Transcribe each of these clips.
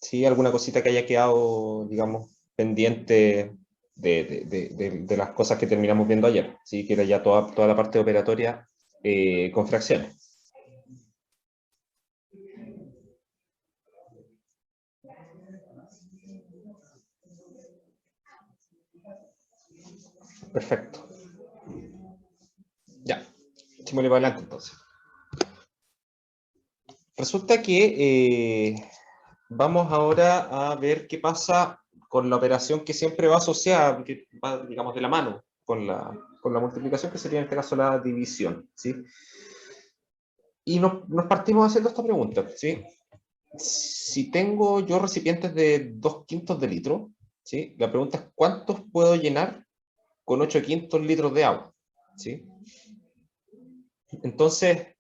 ¿sí? Alguna cosita que haya quedado, digamos, pendiente de las cosas que terminamos viendo ayer, ¿sí? Que era ya toda la parte operatoria con fracciones. Perfecto. Ya, echémosle para adelante entonces. Resulta que vamos ahora a ver qué pasa con la operación que siempre va asociada, que va, digamos, de la mano con la multiplicación, que sería en este caso la división, ¿sí? Y nos partimos haciendo esta pregunta, ¿sí? Si tengo yo recipientes de 2/5 de litro, ¿sí? La pregunta es, ¿cuántos puedo llenar con 8/5 litros de agua? ¿Sí? Entonces,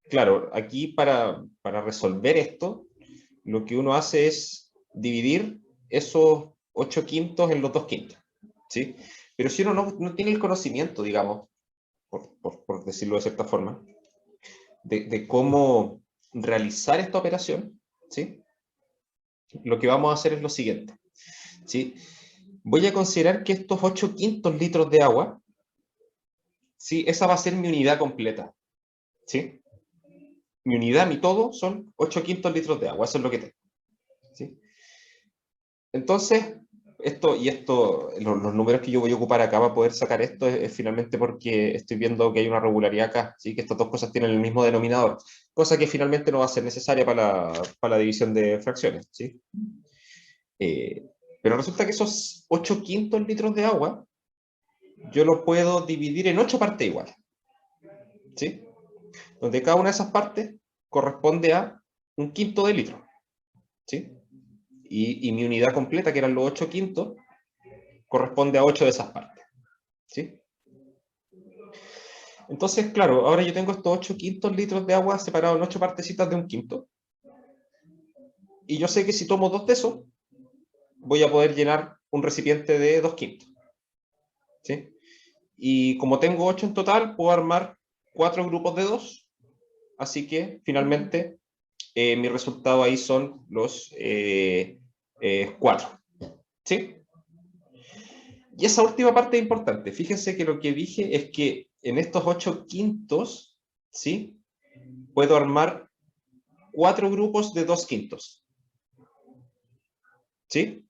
claro, aquí para resolver esto, lo que uno hace es dividir esos 8/5 en los 2/5, ¿sí? Pero si uno no tiene el conocimiento, digamos, por decirlo de cierta forma, de cómo realizar esta operación, ¿sí? Lo que vamos a hacer es lo siguiente, ¿sí? Voy a considerar que estos 8/5 litros de agua, ¿sí? Esa va a ser mi unidad completa, ¿sí? Mi unidad, mi todo, son 8/5 litros de agua, eso es lo que tengo, ¿sí? Entonces, los números que yo voy a ocupar acá para poder sacar esto es finalmente porque estoy viendo que hay una regularidad acá, ¿sí? Que estas dos cosas tienen el mismo denominador, cosa que finalmente no va a ser necesaria para la división de fracciones, ¿sí? Pero resulta que esos 8/5 litros de agua yo lo puedo dividir en 8 partes iguales, ¿sí? Donde cada una de esas partes corresponde a 1/5 de litro, ¿sí? Y mi unidad completa, que eran los 8/5, corresponde a 8 de esas partes, ¿sí? Entonces, claro, ahora yo tengo estos 8/5 litros de agua separados en 8 partecitas de 1/5. Y yo sé que si tomo 2 de esos, voy a poder llenar un recipiente de 2/5, ¿sí? Y como tengo 8 en total, puedo armar 4 grupos de 2. Así que, finalmente, mi resultado ahí son los 4, ¿sí? Y esa última parte es importante. Fíjense que lo que dije es que en estos 8/5, ¿sí? Puedo armar 4 grupos de 2/5, ¿sí?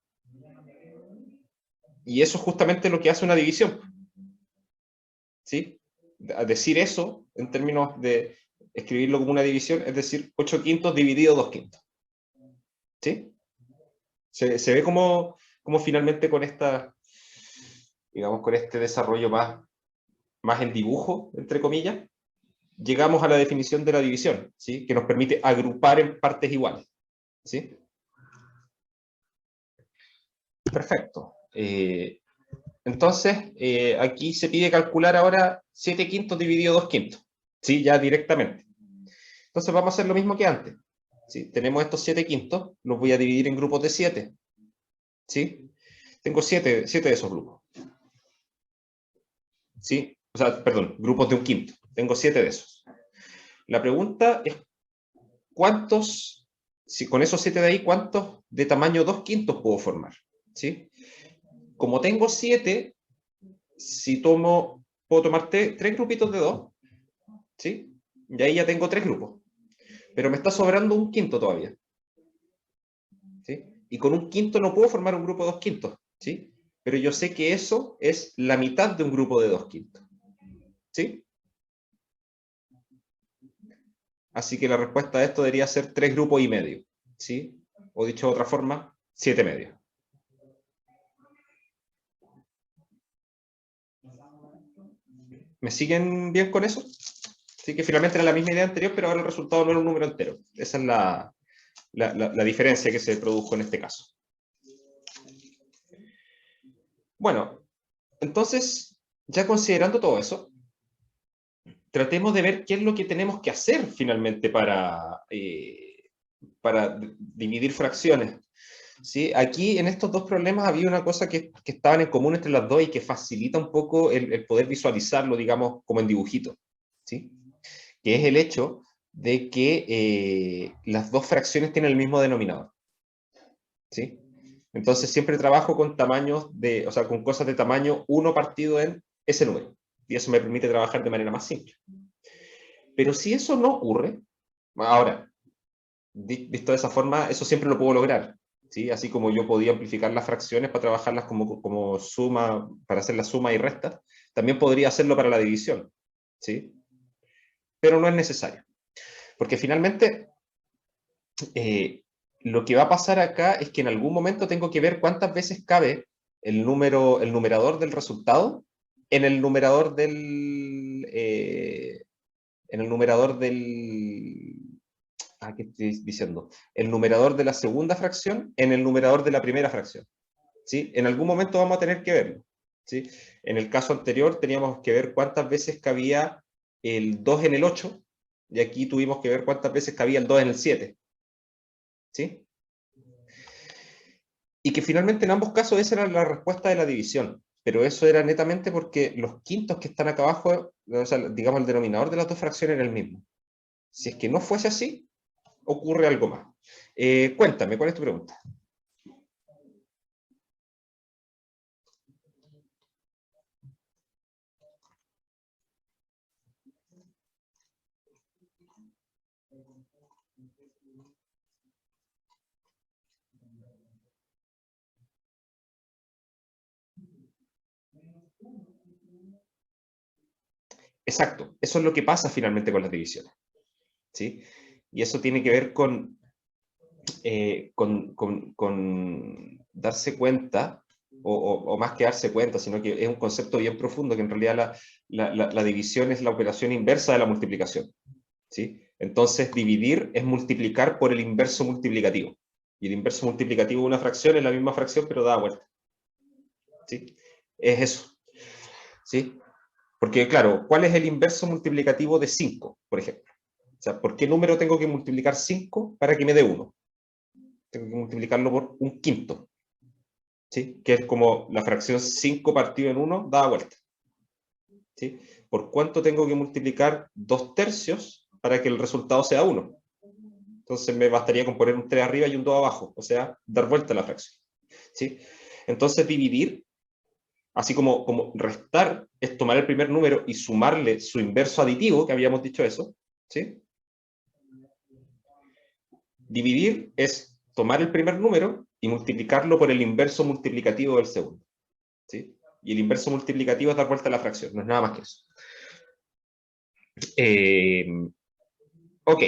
Y eso es justamente lo que hace una división, ¿sí? A decir eso, en términos de escribirlo como una división, es decir, 8/5 dividido 2/5, ¿sí? Se ve como finalmente con digamos, con este desarrollo más en dibujo, entre comillas, llegamos a la definición de la división, ¿sí? Que nos permite agrupar en partes iguales, ¿sí? Perfecto. Entonces, aquí se pide calcular ahora 7/5 dividido 2/5, ¿sí? Ya directamente. Entonces vamos a hacer lo mismo que antes, ¿sí? Tenemos estos 7/5, los voy a dividir en grupos de 7, ¿sí? Tengo 7 de esos grupos, ¿sí? O sea, perdón, grupos de 1/5. Tengo 7 de esos. La pregunta es, ¿cuántos, si con esos 7 de ahí, cuántos de tamaño 2/5 puedo formar? ¿Sí? Como tengo 7, si puedo tomar 3 grupitos de 2, ¿sí? Y ahí ya tengo 3 grupos. Pero me está sobrando 1/5 todavía, ¿sí? Y con 1/5 no puedo formar un grupo de 2/5, ¿sí? Pero yo sé que eso es la mitad de un grupo de 2/5, ¿sí? Así que la respuesta a esto debería ser 3 grupos y medio, ¿sí? O dicho de otra forma, 7 medios. ¿Me siguen bien con eso? Sí, que finalmente era la misma idea anterior, pero ahora el resultado no era un número entero. Esa es la diferencia que se produjo en este caso. Bueno, entonces, ya considerando todo eso, tratemos de ver qué es lo que tenemos que hacer finalmente para dividir fracciones. ¿Sí? Aquí en estos dos problemas había una cosa que estaban en común entre las dos y que facilita un poco el poder visualizarlo, digamos, como en dibujito, ¿sí? Que es el hecho de que las dos fracciones tienen el mismo denominador, ¿sí? Entonces siempre trabajo con tamaños o sea, con cosas de tamaño 1 partido en ese número. Y eso me permite trabajar de manera más simple. Pero si eso no ocurre, ahora, visto de esa forma, eso siempre lo puedo lograr, ¿sí? Así como yo podía amplificar las fracciones para trabajarlas como suma, para hacer la suma y resta, también podría hacerlo para la división, ¿sí? Pero no es necesario. Porque finalmente, lo que va a pasar acá es que en algún momento tengo que ver cuántas veces cabe el numerador del resultado en el numerador del, ¿qué estoy diciendo? El numerador de la segunda fracción en el numerador de la primera fracción, ¿sí? En algún momento vamos a tener que verlo, ¿sí? En el caso anterior teníamos que ver cuántas veces cabía el 2 en el 8, y aquí tuvimos que ver cuántas veces cabía el 2 en el 7, ¿sí? Y que finalmente en ambos casos esa era la respuesta de la división, pero eso era netamente porque los quintos que están acá abajo, o sea, digamos el denominador de las dos fracciones era el mismo. Si es que no fuese así, ocurre algo más. Cuéntame, ¿cuál es tu pregunta? Exacto, eso es lo que pasa finalmente con las divisiones, ¿sí? Y eso tiene que ver con darse cuenta, o más que darse cuenta, sino que es un concepto bien profundo, que en realidad la división es la operación inversa de la multiplicación, ¿sí? Entonces, dividir es multiplicar por el inverso multiplicativo. Y el inverso multiplicativo de una fracción es la misma fracción, pero da vuelta, ¿sí? Es eso, ¿sí? Porque, claro, ¿cuál es el inverso multiplicativo de 5, por ejemplo? O sea, ¿por qué número tengo que multiplicar 5 para que me dé 1? Tengo que multiplicarlo por un quinto, ¿sí? Que es como la fracción 5 partido en 1 da vuelta, ¿sí? ¿Por cuánto tengo que multiplicar 2 tercios para que el resultado sea 1? Entonces me bastaría con poner un 3 arriba y un 2 abajo, o sea, dar vuelta a la fracción, ¿sí? Entonces dividir, así como restar, es tomar el primer número y sumarle su inverso aditivo, que habíamos dicho eso, ¿sí? Dividir es tomar el primer número y multiplicarlo por el inverso multiplicativo del segundo, ¿sí? Y el inverso multiplicativo es dar vuelta a la fracción, no es nada más que eso. Eh, ok.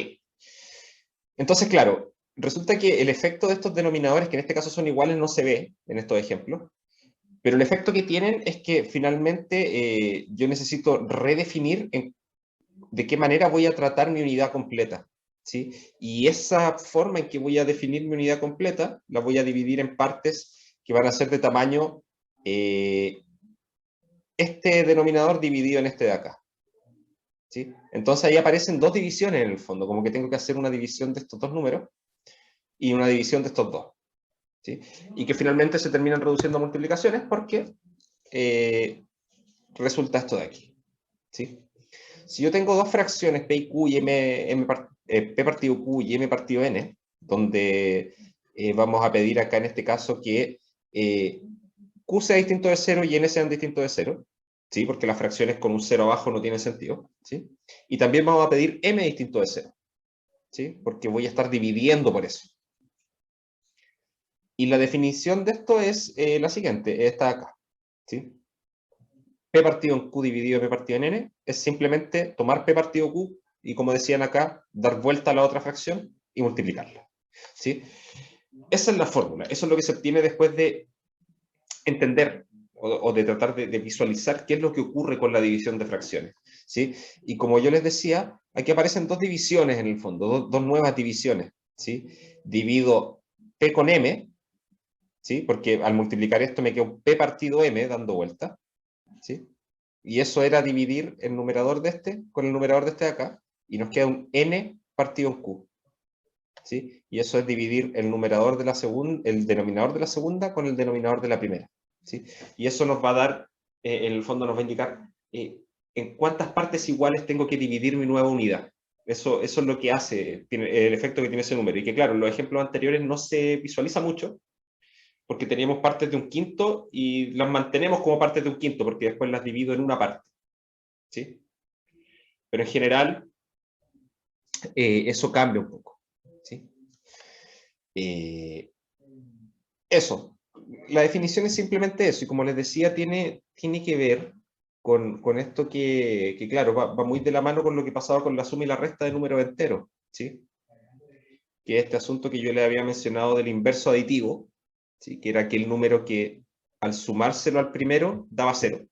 Entonces, claro, resulta que el efecto de estos denominadores, que en este caso son iguales, no se ve en estos ejemplos, pero el efecto que tienen es que finalmente yo necesito redefinir de qué manera voy a tratar mi unidad completa, ¿sí? Y esa forma en que voy a definir mi unidad completa, la voy a dividir en partes que van a ser de tamaño este denominador dividido en este de acá, ¿sí? Entonces ahí aparecen dos divisiones en el fondo, como que tengo que hacer una división de estos dos números y una división de estos dos, ¿sí? Y que finalmente se terminan reduciendo a multiplicaciones porque resulta esto de aquí, ¿sí? Si yo tengo dos fracciones P y Q y P partido Q y M partido N, donde vamos a pedir acá en este caso que Q sea distinto de 0 y N sean distintos de 0, ¿sí? Porque las fracciones con un 0 abajo no tienen sentido, ¿sí? Y también vamos a pedir M distinto de 0, ¿sí? Porque voy a estar dividiendo por eso. Y la definición de esto es la siguiente, esta de acá, ¿sí? P partido en Q dividido P partido en N es simplemente tomar P partido Q y, como decían acá, dar vuelta a la otra fracción y multiplicarla, ¿sí? Esa es la fórmula, eso es lo que se obtiene después de entender o de tratar de visualizar qué es lo que ocurre con la división de fracciones, ¿sí? Y como yo les decía, aquí aparecen dos divisiones en el fondo, dos nuevas divisiones, ¿sí? Divido P con M, ¿sí? Porque al multiplicar esto me queda un P partido M dando vuelta, ¿sí? Y eso era dividir el numerador de este con el numerador de este de acá, y nos queda un n partido en q, ¿sí? Y eso es dividir el numerador de la segunda, el denominador de la segunda con el denominador de la primera, ¿sí? Y eso nos va a dar, en el fondo nos va a indicar en cuántas partes iguales tengo que dividir mi nueva unidad. Eso es lo que hace, el efecto que tiene ese número. Y que claro, en los ejemplos anteriores no se visualiza mucho, porque teníamos partes de un quinto y las mantenemos como partes de un quinto, porque después las divido en una parte. ¿Sí? Pero en general, eso cambia un poco. ¿Sí? Eso. La definición es simplemente eso. Y como les decía, tiene que ver con esto que claro, va muy de la mano con lo que pasaba con la suma y la resta de números enteros. ¿Sí? Que es este asunto que yo le había mencionado del inverso aditivo, ¿sí? Que era aquel número que al sumárselo al primero daba cero.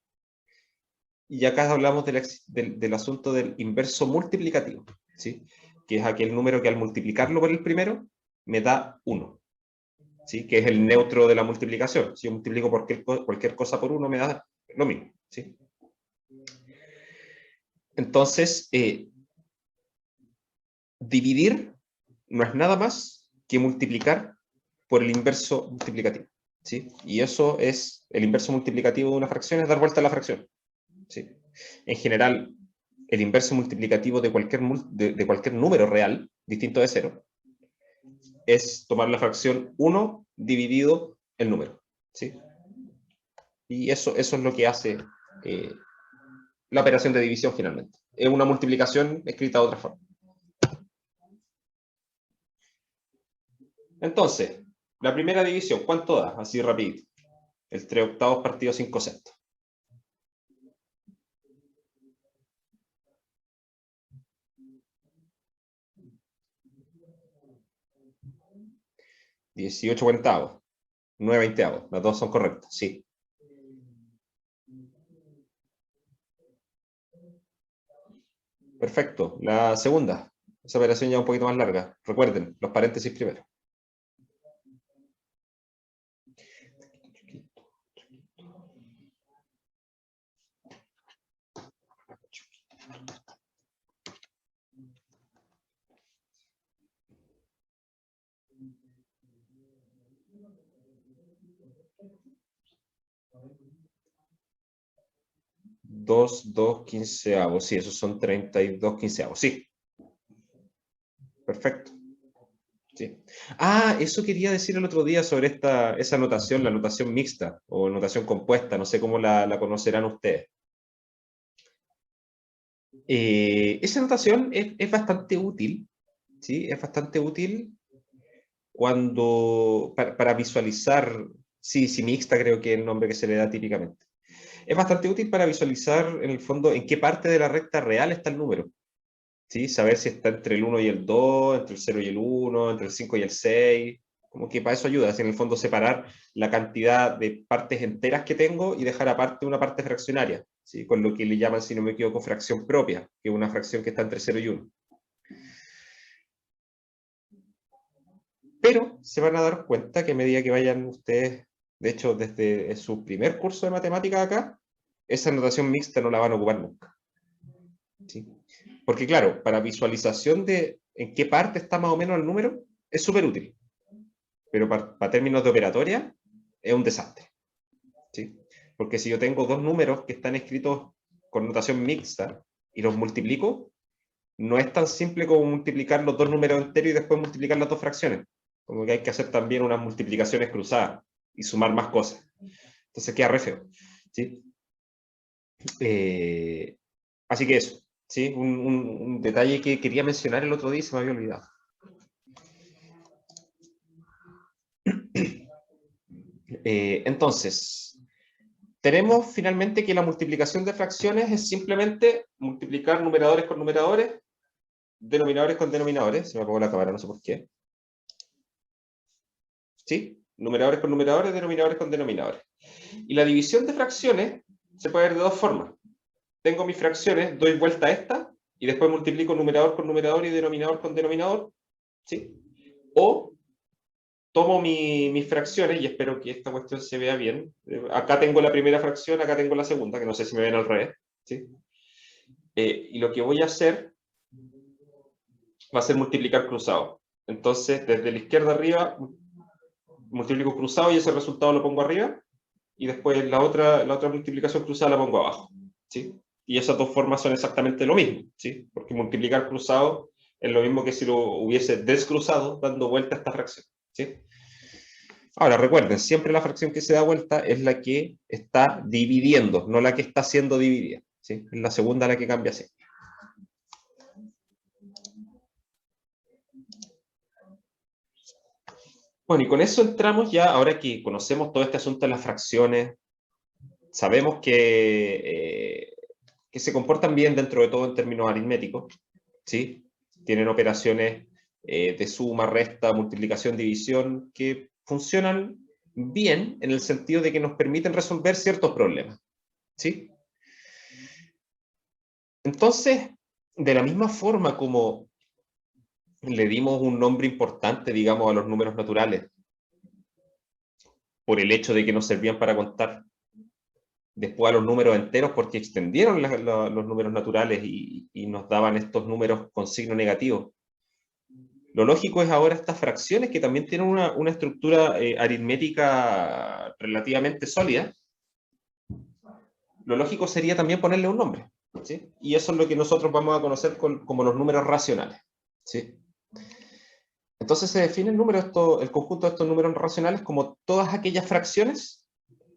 Y acá hablamos del asunto del inverso multiplicativo, ¿sí? Que es aquel número que al multiplicarlo por el primero me da 1, ¿sí? Que es el neutro de la multiplicación. Si yo multiplico cualquier cosa por 1 me da lo mismo. ¿Sí? Entonces, dividir no es nada más que multiplicar por el inverso multiplicativo. ¿Sí? Y eso es, el inverso multiplicativo de una fracción es dar vuelta a la fracción. ¿Sí? En general, el inverso multiplicativo de cualquier número real, distinto de 0, es tomar la fracción 1 dividido el número. ¿Sí? Y eso es lo que hace la operación de división finalmente. Es una multiplicación escrita de otra forma. Entonces, la primera división, ¿cuánto da? Así rapidito. El 3/8 partido 5/6. $18/40. 9/20. Las dos son correctas, sí. Perfecto. La segunda. Esa operación ya un poquito más larga. Recuerden, los paréntesis primero. Dos quinceavos. Sí, esos son 32 quinceavos. Sí. Perfecto. Sí. Ah, eso quería decir el otro día sobre esa notación, la notación mixta o notación compuesta, no sé cómo la conocerán ustedes. Esa notación es bastante útil, ¿sí? Es bastante útil para visualizar, sí, mixta creo que es el nombre que se le da típicamente. Es bastante útil para visualizar en el fondo en qué parte de la recta real está el número. ¿Sí? Saber si está entre el 1 y el 2, entre el 0 y el 1, entre el 5 y el 6. Como que para eso ayuda, es en el fondo separar la cantidad de partes enteras que tengo y dejar aparte una parte fraccionaria, ¿sí? Con lo que le llaman, si no me equivoco, fracción propia, que es una fracción que está entre 0 y 1. Pero se van a dar cuenta que a medida que vayan ustedes, de hecho, desde su primer curso de matemática acá, esa notación mixta no la van a ocupar nunca. ¿Sí? Porque claro, para visualización de en qué parte está más o menos el número, es súper útil. Pero para términos de operatoria, es un desastre. ¿Sí? Porque si yo tengo dos números que están escritos con notación mixta y los multiplico, no es tan simple como multiplicar los dos números enteros y después multiplicar las dos fracciones. Como que hay que hacer también unas multiplicaciones cruzadas y sumar más cosas. Entonces queda re feo. ¿Sí? Así que eso. ¿Sí? Un detalle que quería mencionar el otro día y se me había olvidado. Entonces, tenemos finalmente que la multiplicación de fracciones es simplemente multiplicar numeradores con numeradores, denominadores con denominadores. Se me apagó la cámara, no sé por qué. ¿Sí? Numeradores con numeradores, denominadores con denominadores. Y la división de fracciones se puede ver de dos formas. Tengo mis fracciones, doy vuelta a esta, y después multiplico numerador con numerador y denominador con denominador. ¿Sí? O tomo mis fracciones, y espero que esta cuestión se vea bien. Acá tengo la primera fracción, acá tengo la segunda, que no sé si me ven al revés. ¿Sí? Y lo que voy a hacer va a ser multiplicar cruzado. Entonces, desde la izquierda arriba, multiplico cruzado y ese resultado lo pongo arriba, y después la otra multiplicación cruzada la pongo abajo. ¿Sí? y esas dos formas son exactamente lo mismo, ¿sí? Porque multiplicar cruzado es lo mismo que si lo hubiese descruzado dando vuelta a esta fracción, ¿sí? Ahora, recuerden, siempre la fracción que se da vuelta es la que está dividiendo, no la que está siendo dividida, ¿sí? Es la segunda la que cambia así. Bueno, y con eso entramos ya, ahora que conocemos todo este asunto de las fracciones, sabemos que se comportan bien dentro de todo en términos aritméticos, ¿sí? Tienen operaciones de suma, resta, multiplicación, división, que funcionan bien en el sentido de que nos permiten resolver ciertos problemas, ¿sí? Entonces, de la misma forma como le dimos un nombre importante, digamos, a los números naturales, por el hecho de que nos servían para contar, después a los números enteros porque extendieron los números naturales y nos daban estos números con signo negativo. Lo lógico es ahora estas fracciones que también tienen una estructura aritmética relativamente sólida. Lo lógico sería también ponerle un nombre, ¿sí? Y eso es lo que nosotros vamos a conocer como los números racionales, ¿sí? Entonces se define el conjunto de estos números racionales como todas aquellas fracciones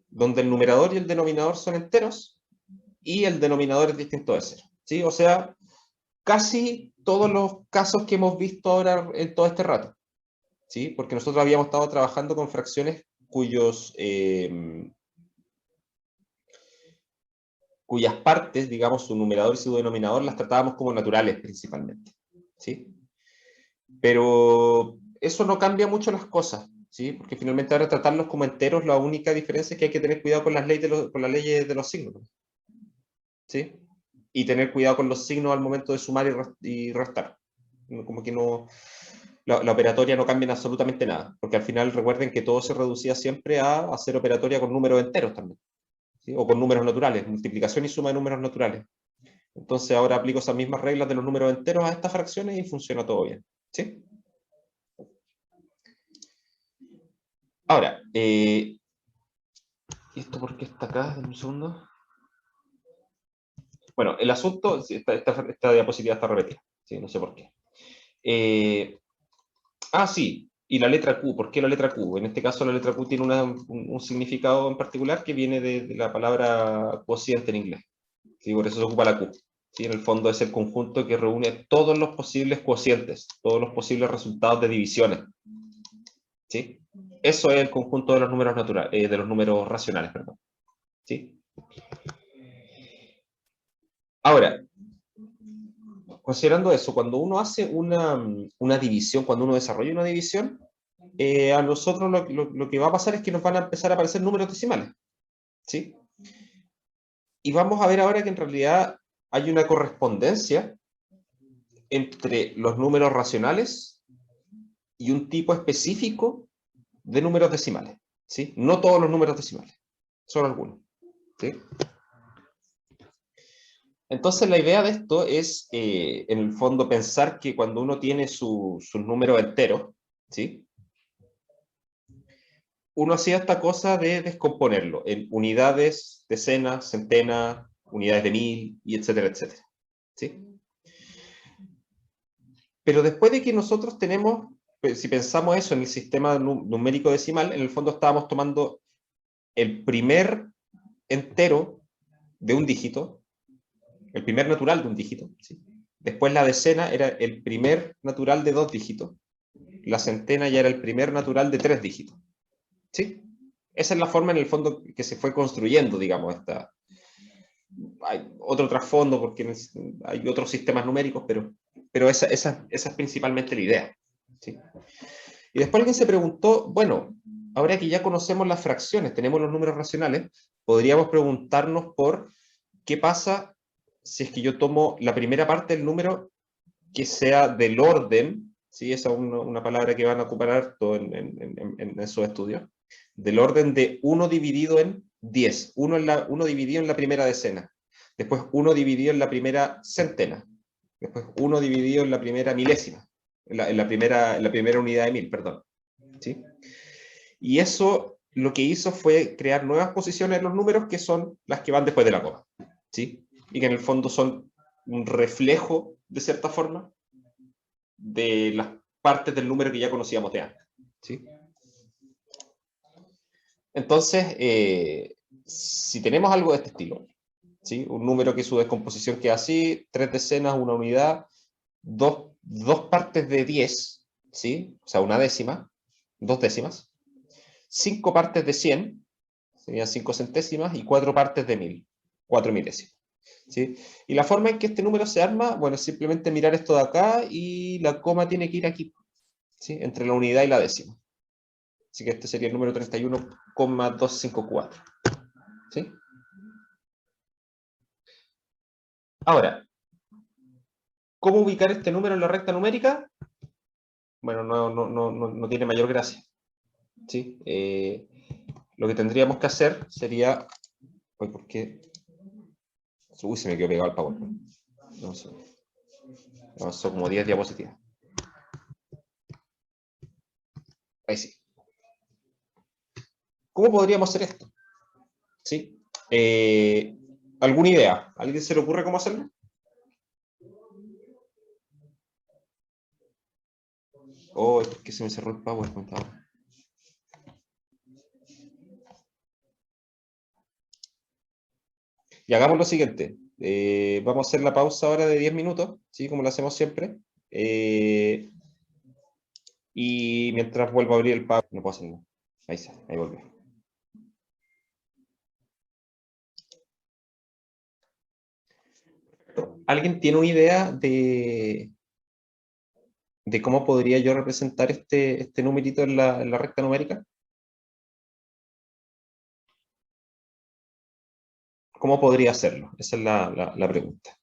donde el numerador y el denominador son enteros y el denominador es distinto de cero, ¿sí? O sea, casi todos los casos que hemos visto ahora en todo este rato, ¿sí? Porque nosotros habíamos estado trabajando con fracciones cuyas partes, digamos, su numerador y su denominador, las tratábamos como naturales principalmente, ¿sí? Pero eso no cambia mucho las cosas, ¿sí? Porque finalmente ahora tratarlos como enteros, la única diferencia es que hay que tener cuidado con las leyes de los signos, ¿sí? Y tener cuidado con los signos al momento de sumar y restar. Como que no, la operatoria no cambia en absolutamente nada, porque al final recuerden que todo se reducía siempre a hacer operatoria con números enteros también, ¿sí? O con números naturales, multiplicación y suma de números naturales. Entonces ahora aplico esas mismas reglas de los números enteros a estas fracciones y funciona todo bien, ¿sí? Ahora, ¿y esto por qué está acá? Dame un segundo. Bueno, el asunto, esta diapositiva está repetida, ¿sí? No sé por qué. Sí, y la letra Q. ¿Por qué la letra Q? En este caso la letra Q tiene un significado en particular que viene de la palabra cociente en inglés. ¿Sí? Por eso se ocupa la Q. ¿Sí? En el fondo es el conjunto que reúne todos los posibles cocientes, todos los posibles resultados de divisiones. ¿Sí? Eso es el conjunto de los números naturales, de los números racionales, perdón. ¿Sí? Ahora, considerando eso, cuando uno hace una división, cuando uno desarrolla una división, a nosotros lo que va a pasar es que nos van a empezar a aparecer números decimales, ¿sí? Y vamos a ver ahora que en realidad hay una correspondencia entre los números racionales y un tipo específico de números decimales, ¿sí? No todos los números decimales, solo algunos, ¿sí? Entonces la idea de esto es, en el fondo, pensar que cuando uno tiene sus números enteros, ¿sí? Uno hacía esta cosa de descomponerlo en unidades, decenas, centenas, unidades de mil, y etcétera, etcétera, ¿sí? Pero después de que nosotros tenemos, si pensamos eso en el sistema numérico decimal, en el fondo estábamos tomando el primer entero de un dígito, el primer natural de un dígito, ¿sí? Después la decena era el primer natural de dos dígitos, la centena ya era el primer natural de tres dígitos, ¿sí? Esa es la forma en el fondo que se fue construyendo, digamos, hay otro trasfondo porque hay otros sistemas numéricos, pero esa es principalmente la idea, ¿sí? Y después alguien se preguntó, bueno, ahora que ya conocemos las fracciones, tenemos los números racionales, podríamos preguntarnos por qué pasa si es que yo tomo la primera parte del número que sea del orden, ¿sí? Esa es una palabra que van a ocupar harto en esos estudios, del orden de 1 dividido en 10, 1 dividido en la primera decena, después 1 dividido en la primera centena, después 1 dividido en la primera milésima, en la primera unidad de mil, perdón, ¿sí? Y eso lo que hizo fue crear nuevas posiciones en los números que son las que van después de la coma, ¿sí? y que en el fondo son un reflejo, de cierta forma, de las partes del número que ya conocíamos de antes, ¿sí? Entonces, si tenemos algo de este estilo, ¿sí? Un número que su descomposición queda así, 3 decenas, una unidad, dos partes de 10, ¿sí? O sea, una décima, 2 décimas, 5 partes de 100, serían 5 centésimas, y 4 partes de 1000, 4 milésimas, ¿sí? Y la forma en que este número se arma, bueno, es simplemente mirar esto de acá y la coma tiene que ir aquí, ¿sí? Entre la unidad y la décima. Así que este sería el número 31,254, ¿sí? Ahora, ¿cómo ubicar este número en la recta numérica? Bueno, no tiene mayor gracia, ¿sí? Lo que tendríamos que hacer sería... Uy, ¿por qué? Uy, se me quedó pegado el PowerPoint. No sé. Avanzó como 10 diapositivas. Ahí sí. ¿Cómo podríamos hacer esto? ¿Sí? ¿Alguna idea? ¿A alguien se le ocurre cómo hacerlo? Oh, es que se me cerró el PowerPoint ahora. Y hagamos lo siguiente. Vamos a hacer la pausa ahora de 10 minutos, ¿sí? Como lo hacemos siempre. Y mientras vuelvo a abrir el PowerPoint, no puedo hacer nada. Ahí está, ahí volvió. ¿Alguien tiene una idea de cómo podría yo representar este numerito en la recta numérica? ¿Cómo podría hacerlo? Esa es la pregunta.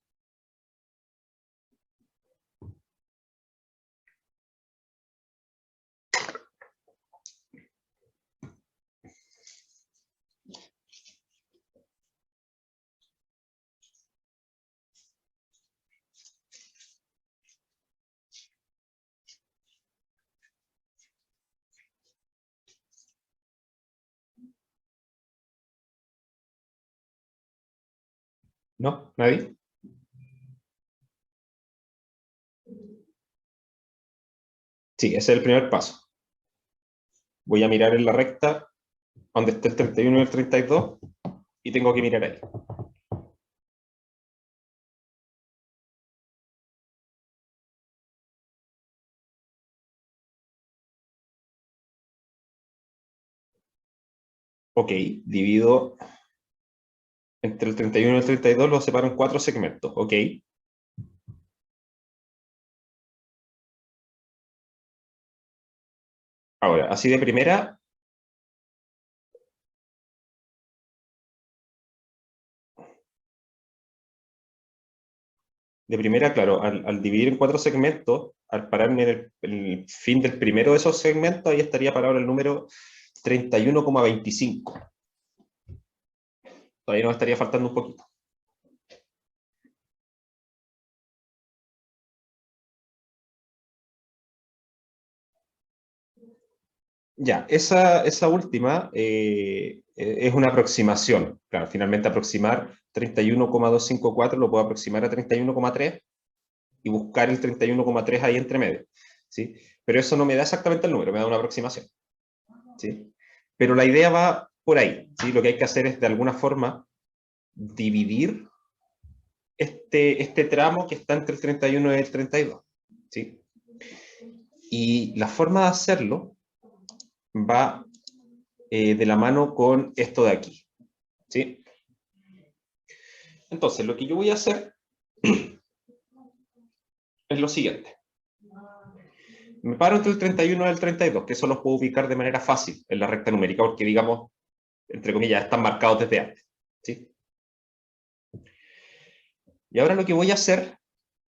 ¿No? ¿Nadie? Sí, ese es el primer paso. Voy a mirar en la recta donde esté el 31 y el 32 y tengo que mirar ahí. Ok, divido entre el 31 y el 32, lo separo en 4 segmentos. Ok. Ahora, así de primera, claro, al dividir en 4 segmentos, al pararme en el fin del primero de esos segmentos, ahí estaría parado el número 31,25. Todavía nos estaría faltando un poquito. Ya, esa última es una aproximación. Claro, finalmente aproximar 31,254 lo puedo aproximar a 31,3 y buscar el 31,3 ahí entre medio, ¿sí? Pero eso no me da exactamente el número, me da una aproximación, ¿sí? Pero la idea va por ahí, ¿sí? Lo que hay que hacer es de alguna forma dividir este tramo que está entre el 31 y el 32, ¿sí? Y la forma de hacerlo va de la mano con esto de aquí, ¿sí? Entonces, lo que yo voy a hacer es lo siguiente. Me paro entre el 31 y el 32, que eso los puedo ubicar de manera fácil en la recta numérica, porque digamos, entre comillas, están marcados desde antes, ¿sí? Y ahora lo que voy a hacer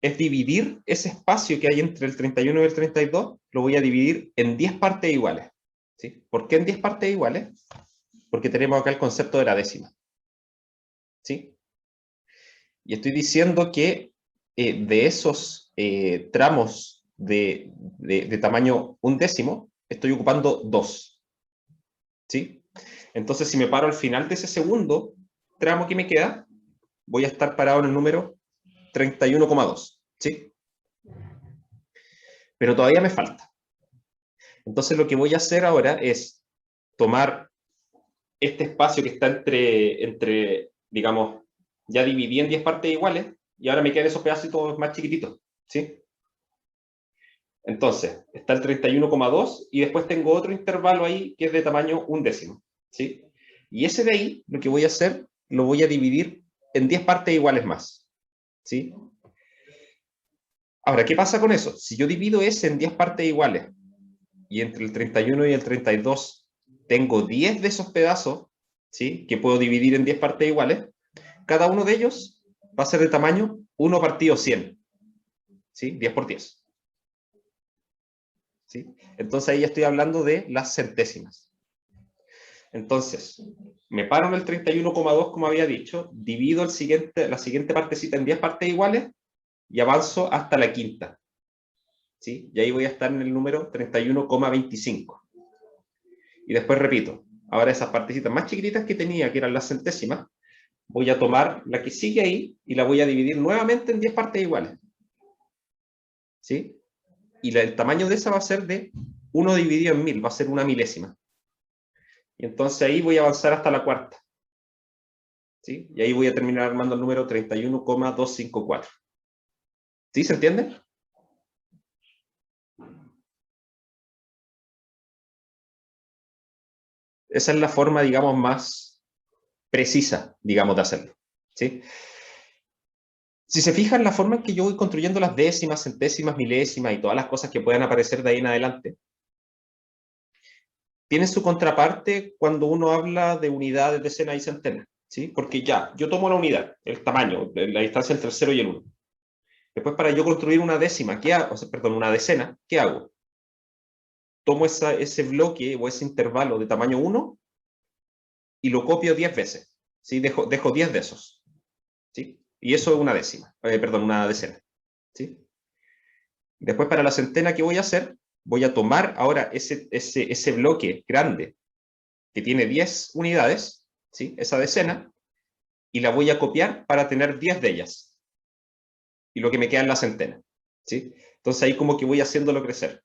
es dividir ese espacio que hay entre el 31 y el 32, lo voy a dividir en 10 partes iguales, ¿sí? ¿Por qué en 10 partes iguales? Porque tenemos acá el concepto de la décima, ¿sí? Y estoy diciendo que de esos tramos de tamaño un décimo, estoy ocupando 2, ¿sí? Entonces, si me paro al final de ese segundo tramo que me queda, voy a estar parado en el número 31,2, ¿sí? Pero todavía me falta. Entonces lo que voy a hacer ahora es tomar este espacio que está entre, digamos, ya dividí en 10 partes iguales, y ahora me quedan esos pedacitos más chiquititos, ¿sí? Entonces, está el 31,2 y después tengo otro intervalo ahí que es de tamaño 1/10, ¿sí? Y ese de ahí, lo que voy a hacer, lo voy a dividir en 10 partes iguales más, ¿sí? Ahora, ¿qué pasa con eso? Si yo divido ese en 10 partes iguales y entre el 31 y el 32 tengo 10 de esos pedazos, ¿sí? Que puedo dividir en 10 partes iguales, cada uno de ellos va a ser de tamaño 1 partido 100, ¿sí? 10 por 10. ¿Sí? Entonces ahí ya estoy hablando de las centésimas. Entonces, me paro en el 31,2 como había dicho, divido la siguiente partecita en 10 partes iguales y avanzo hasta la quinta. ¿Sí? Y ahí voy a estar en el número 31,25. Y después repito, ahora esas partecitas más chiquititas que tenía, que eran las centésimas, voy a tomar la que sigue ahí y la voy a dividir nuevamente en 10 partes iguales. ¿Sí? Y el tamaño de esa va a ser de 1 dividido en 1000, va a ser una milésima. Y entonces ahí voy a avanzar hasta la cuarta. ¿Sí? Y ahí voy a terminar armando el número 31,254. ¿Sí? ¿Se entiende? Esa es la forma, digamos, más precisa, digamos, de hacerlo. ¿Sí? Si se fijan, la forma en que yo voy construyendo las décimas, centésimas, milésimas y todas las cosas que puedan aparecer de ahí en adelante, tiene su contraparte cuando uno habla de unidades, decenas y centenas. ¿Sí? Porque ya, yo tomo la unidad, el tamaño, la distancia entre el 0 y el 1. Después, para yo construir una décima, o sea, perdón, una decena, ¿qué hago? Tomo ese bloque o ese intervalo de tamaño 1 y lo copio 10 veces. ¿Sí? Dejo 10 de esos. ¿Sí? Y eso es una décima, perdón, una decena. ¿Sí? Después, para la centena, ¿qué voy a hacer? Voy a tomar ahora ese bloque grande que tiene 10 unidades, ¿sí? Esa decena, y la voy a copiar para tener 10 de ellas. Y lo que me queda es la centena. ¿Sí? Entonces ahí como que voy haciéndolo crecer.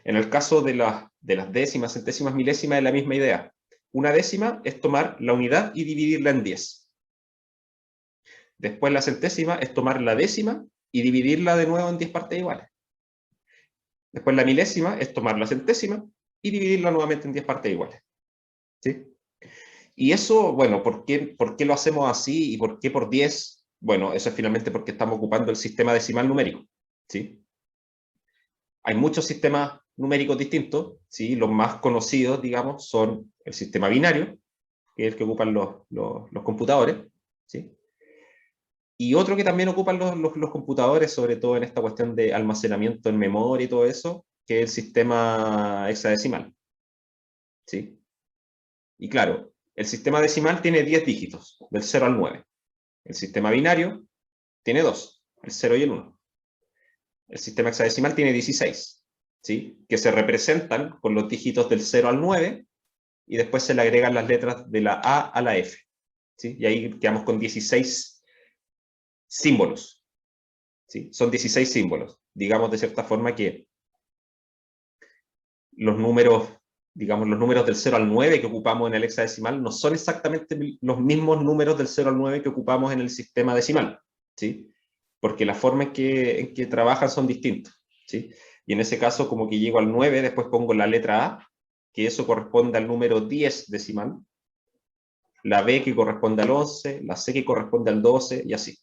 En el caso de las décimas, centésimas, milésimas es la misma idea. Una décima es tomar la unidad y dividirla en 10. Después la centésima es tomar la décima y dividirla de nuevo en 10 partes iguales. Después la milésima es tomar la centésima y dividirla nuevamente en 10 partes iguales. ¿Sí? Y eso, bueno, ¿por qué lo hacemos así y por qué por 10? Bueno, eso es finalmente porque estamos ocupando el sistema decimal numérico. ¿Sí? Hay muchos sistemas numéricos distintos, ¿sí? Los más conocidos, digamos, son el sistema binario, que es el que ocupan los computadores, ¿sí? Y otro que también ocupan los computadores, sobre todo en esta cuestión de almacenamiento en memoria y todo eso, que es el sistema hexadecimal, ¿sí? Y claro, el sistema decimal tiene 10 dígitos, del 0 al 9. El sistema binario tiene 2, el 0 y el 1. El sistema hexadecimal tiene 16, ¿sí? Que se representan con los dígitos del 0 al 9 y después se le agregan las letras de la A a la F, ¿sí? Y ahí quedamos con 16 símbolos, ¿sí? Son 16 símbolos. Digamos de cierta forma que los números, digamos, los números del 0 al 9 que ocupamos en el hexadecimal no son exactamente los mismos números del 0 al 9 que ocupamos en el sistema decimal, ¿sí? Porque la forma en que trabajan son distintos, ¿sí? Y en ese caso, como que llego al 9, después pongo la letra A, que eso corresponde al número 10 decimal, la B que corresponde al 11, la C que corresponde al 12, y así.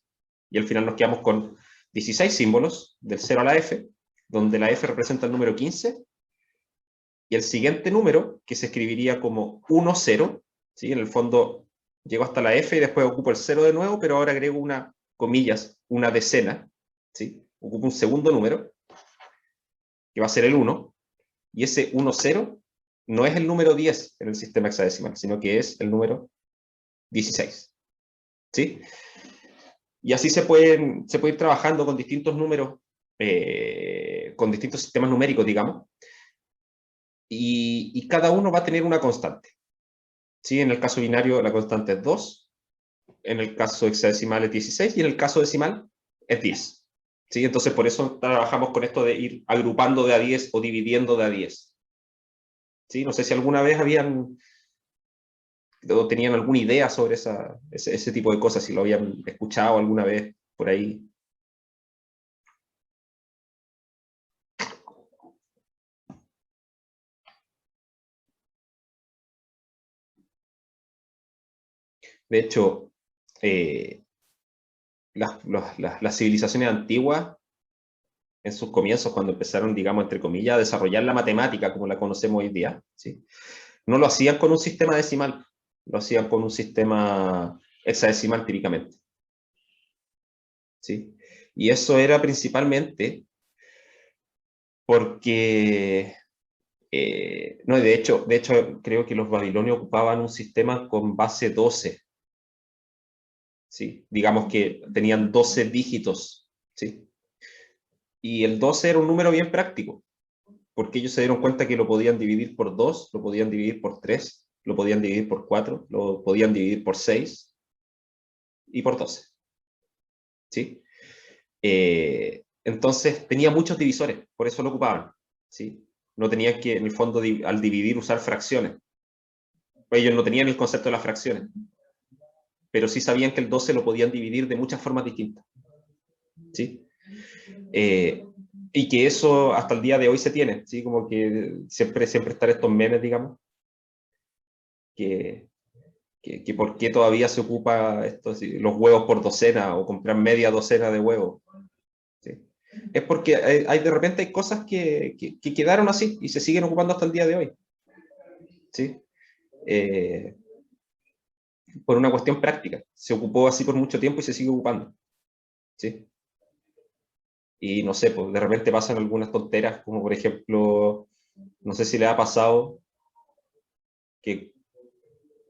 Y al final nos quedamos con 16 símbolos, del 0 a la F, donde la F representa el número 15, y el siguiente número, que se escribiría como 1, 0, ¿sí? En el fondo llego hasta la F y después ocupo el 0 de nuevo, pero ahora agrego una, comillas, una decena, ¿sí? Ocupo un segundo número, que va a ser el 1, y ese 1, 0 no es el número 10 en el sistema hexadecimal, sino que es el número 16, ¿sí? Y así se puede ir trabajando con distintos números, con distintos sistemas numéricos, digamos, y cada uno va a tener una constante. ¿Sí? En el caso binario la constante es 2, en el caso hexadecimal es 16 y en el caso decimal es 10. ¿Sí? Entonces, por eso trabajamos con esto de ir agrupando de a 10 o dividiendo de a 10. ¿Sí? No sé si alguna vez habían o tenían alguna idea sobre ese tipo de cosas, si lo habían escuchado alguna vez por ahí. De hecho, las civilizaciones antiguas, en sus comienzos, cuando empezaron, digamos, entre comillas, a desarrollar la matemática como la conocemos hoy día, ¿sí? No lo hacían con un sistema decimal, lo hacían con un sistema hexadecimal típicamente. ¿Sí? Y eso era principalmente porque, no, de hecho, creo que los babilonios ocupaban un sistema con base 12. ¿Sí? Digamos que tenían 12 dígitos. ¿Sí? Y el 12 era un número bien práctico, porque ellos se dieron cuenta que lo podían dividir por 2, lo podían dividir por 3, lo podían dividir por 4, lo podían dividir por 6 y por 12. ¿Sí? Entonces tenía muchos divisores, por eso lo ocupaban. ¿Sí? No tenían que, en el fondo, al dividir, usar fracciones. Ellos no tenían el concepto de las fracciones, pero sí sabían que el 12 lo podían dividir de muchas formas distintas. ¿Sí? Y que eso hasta el día de hoy se tiene, ¿sí? Como que siempre están estos memes, digamos, que por qué todavía se ocupa esto, ¿sí? Los huevos por docena o comprar media docena de huevos. ¿Sí? Es porque de repente hay cosas que quedaron así y se siguen ocupando hasta el día de hoy. ¿Sí? Por una cuestión práctica. Se ocupó así por mucho tiempo y se sigue ocupando. ¿Sí? Y no sé, pues de repente pasan algunas tonteras, como por ejemplo, no sé si le ha pasado que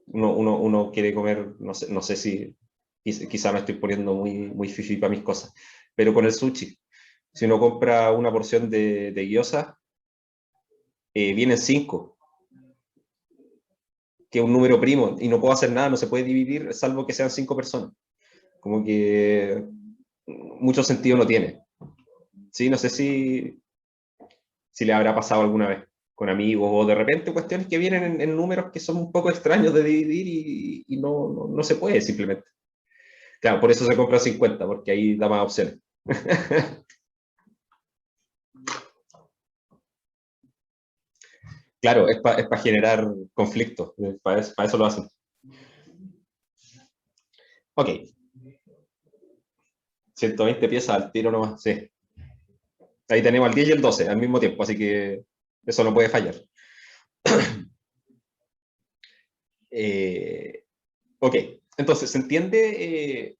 uno quiere comer, no sé si quizá me estoy poniendo muy fifi para mis cosas, pero con el sushi, si uno compra una porción de gyoza, vienen 5, que es un número primo, y no puedo hacer nada, no se puede dividir, salvo que sean 5 personas. Como que mucho sentido no tiene. Sí, no sé si le habrá pasado alguna vez con amigos, o de repente cuestiones que vienen en números que son un poco extraños de dividir y no se puede simplemente. Claro, por eso se compra 50, porque ahí da más opciones. Claro, es para generar conflictos, para eso lo hacen. Ok, 120 piezas al tiro nomás, sí. Ahí tenemos el 10 y el 12 al mismo tiempo, así que eso no puede fallar. Ok, entonces se entiende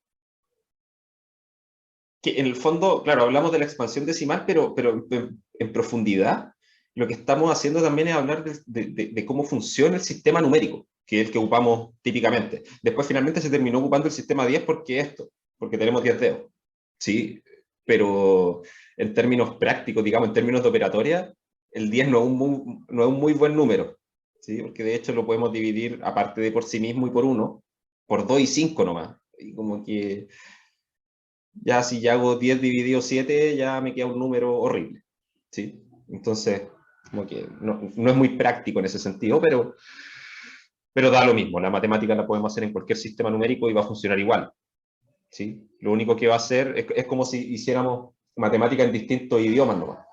que en el fondo, claro, hablamos de la expansión decimal, pero en profundidad lo que estamos haciendo también es hablar de cómo funciona el sistema numérico, que es el que ocupamos típicamente. Después finalmente se terminó ocupando el sistema 10 porque tenemos 10 dedos. Sí, pero en términos prácticos, digamos, en términos de operatoria, el 10 no es un muy buen número, ¿sí? Porque de hecho lo podemos dividir, aparte de por sí mismo y por 1, por 2 y 5 nomás. Y como que ya si ya hago 10 dividido 7, ya me queda un número horrible. ¿Sí? Entonces, como que no es muy práctico en ese sentido, pero da lo mismo. La matemática la podemos hacer en cualquier sistema numérico y va a funcionar igual. ¿Sí? Lo único que va a hacer es como si hiciéramos matemática en distintos idiomas nomás.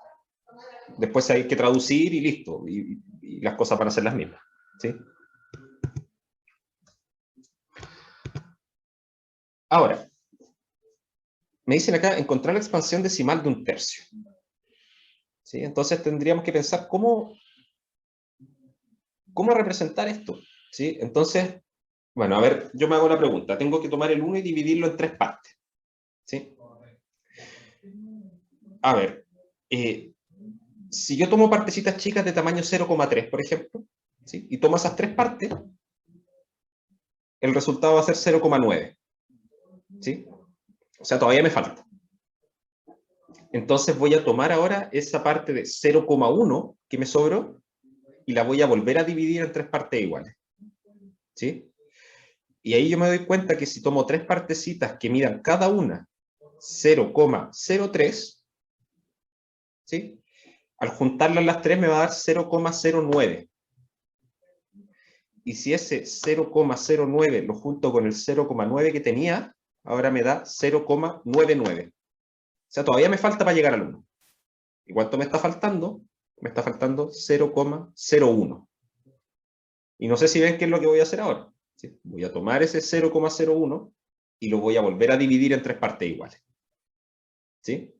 Después hay que traducir y listo. Y las cosas van a ser las mismas. ¿Sí? Ahora, me dicen acá, encontrar la expansión decimal de un tercio. ¿Sí? Entonces tendríamos que pensar cómo representar esto. ¿Sí? Entonces, bueno, a ver, yo me hago la pregunta. Tengo que tomar el 1 y dividirlo en 3 partes. ¿Sí? A ver, si yo tomo partecitas chicas de tamaño 0,3, por ejemplo, ¿sí? Y tomo esas 3 partes, el resultado va a ser 0,9. ¿Sí? O sea, todavía me falta. Entonces voy a tomar ahora esa parte de 0,1 que me sobró y la voy a volver a dividir en 3 partes iguales. ¿Sí? Y ahí yo me doy cuenta que si tomo tres partecitas que midan cada una 0,03, ¿sí? Al juntarlas las tres me va a dar 0,09. Y si ese 0,09 lo junto con el 0,9 que tenía, ahora me da 0,99. O sea, todavía me falta para llegar al 1. ¿Y cuánto me está faltando? Me está faltando 0,01. Y no sé si ven qué es lo que voy a hacer ahora. ¿Sí? Voy a tomar ese 0,01 y lo voy a volver a dividir en tres partes iguales. ¿Sí?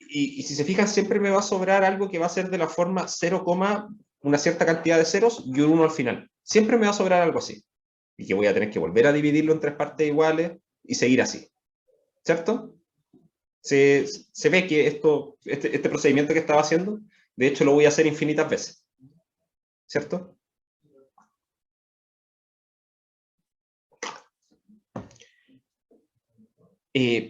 Y si se fijan, siempre me va a sobrar algo que va a ser de la forma 0, una cierta cantidad de ceros y un 1 al final. Siempre me va a sobrar algo así. Y que voy a tener que volver a dividirlo en tres partes iguales y seguir así. ¿Cierto? Se ve que este procedimiento que estaba haciendo, de hecho lo voy a hacer infinitas veces. ¿Cierto?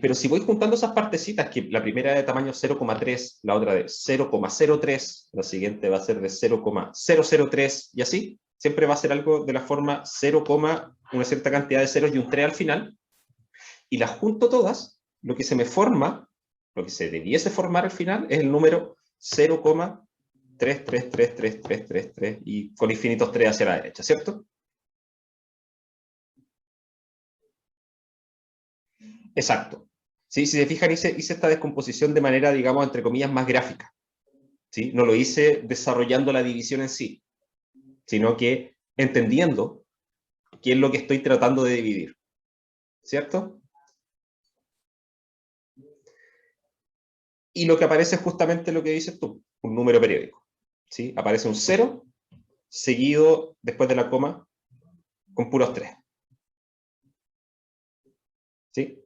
Pero si voy juntando esas partecitas, que la primera de tamaño 0,3, la otra de 0,03, la siguiente va a ser de 0,003 y así, siempre va a ser algo de la forma 0, una cierta cantidad de ceros y un 3 al final, y las junto todas, lo que se me forma, lo que se debiese formar al final, es el número 0,333333 y con infinitos 3 hacia la derecha, ¿cierto? Exacto. ¿Sí? Si se fijan, hice esta descomposición de manera, digamos, entre comillas, más gráfica. ¿Sí? No lo hice desarrollando la división en sí, sino que entendiendo qué es lo que estoy tratando de dividir. ¿Cierto? Y lo que aparece es justamente lo que dices tú, un número periódico. ¿Sí? Aparece un 0 seguido, después de la coma, con puros 3. ¿Sí?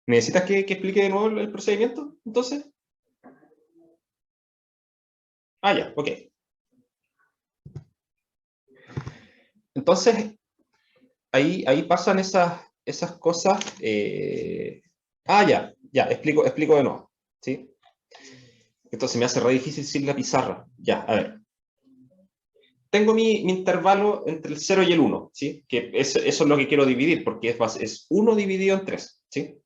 ¿Necesitas que explique de nuevo el procedimiento, entonces? Ah, ya, ok. Entonces, ahí pasan esas cosas. Ya, explico de nuevo. ¿Sí? Esto se me hace re difícil sin la pizarra. Ya, a ver. Tengo mi intervalo entre el 0 y el 1, ¿sí? Que eso es lo que quiero dividir, porque es 1 dividido en 3, ¿sí?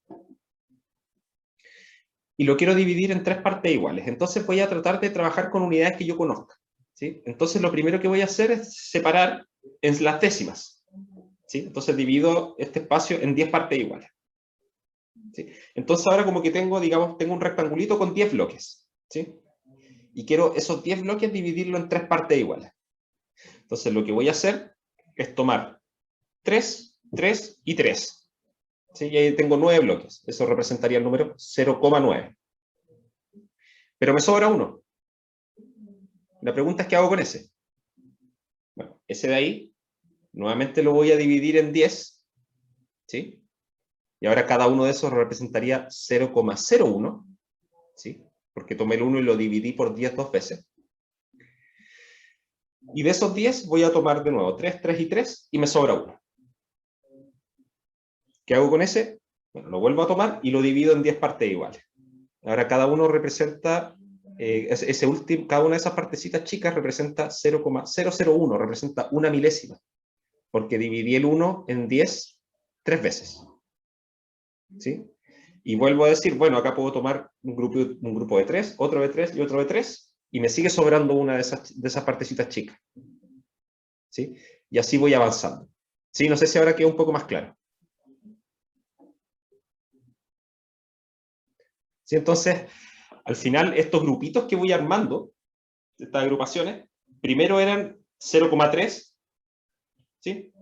Y lo quiero dividir en tres partes iguales. Entonces voy a tratar de trabajar con unidades que yo conozca, ¿sí? Entonces lo primero que voy a hacer es separar en las décimas, ¿sí? Entonces divido este espacio en 10 partes iguales. ¿Sí? Entonces ahora como que digamos, tengo un rectangulito con 10 bloques, ¿sí? Y quiero esos 10 bloques dividirlo en tres partes iguales. Entonces lo que voy a hacer es tomar 3, 3 y 3. ¿Sí? Y ahí tengo 9 bloques. Eso representaría el número 0,9. Pero me sobra uno. La pregunta es, ¿qué hago con ese? Bueno, ese de ahí, nuevamente lo voy a dividir en 10, ¿sí? Y ahora cada uno de esos representaría 0,01, ¿sí? Porque tomé el 1 y lo dividí por 10 dos veces. Y de esos 10 voy a tomar de nuevo 3, 3 y 3 y me sobra uno. ¿Qué hago con ese? Bueno, lo vuelvo a tomar y lo divido en 10 partes iguales. Ahora cada uno representa, cada una de esas partecitas chicas representa 0,001, representa una milésima, porque dividí el 1 en 10 tres veces. ¿Sí? Y vuelvo a decir, bueno, acá puedo tomar un grupo de 3, otro de 3 y otro de 3, y me sigue sobrando una de esas partecitas chicas. ¿Sí? Y así voy avanzando. ¿Sí? No sé si ahora queda un poco más claro. ¿Sí? Entonces, al final, estos grupitos que voy armando, estas agrupaciones, primero eran 0,3, ¿sí?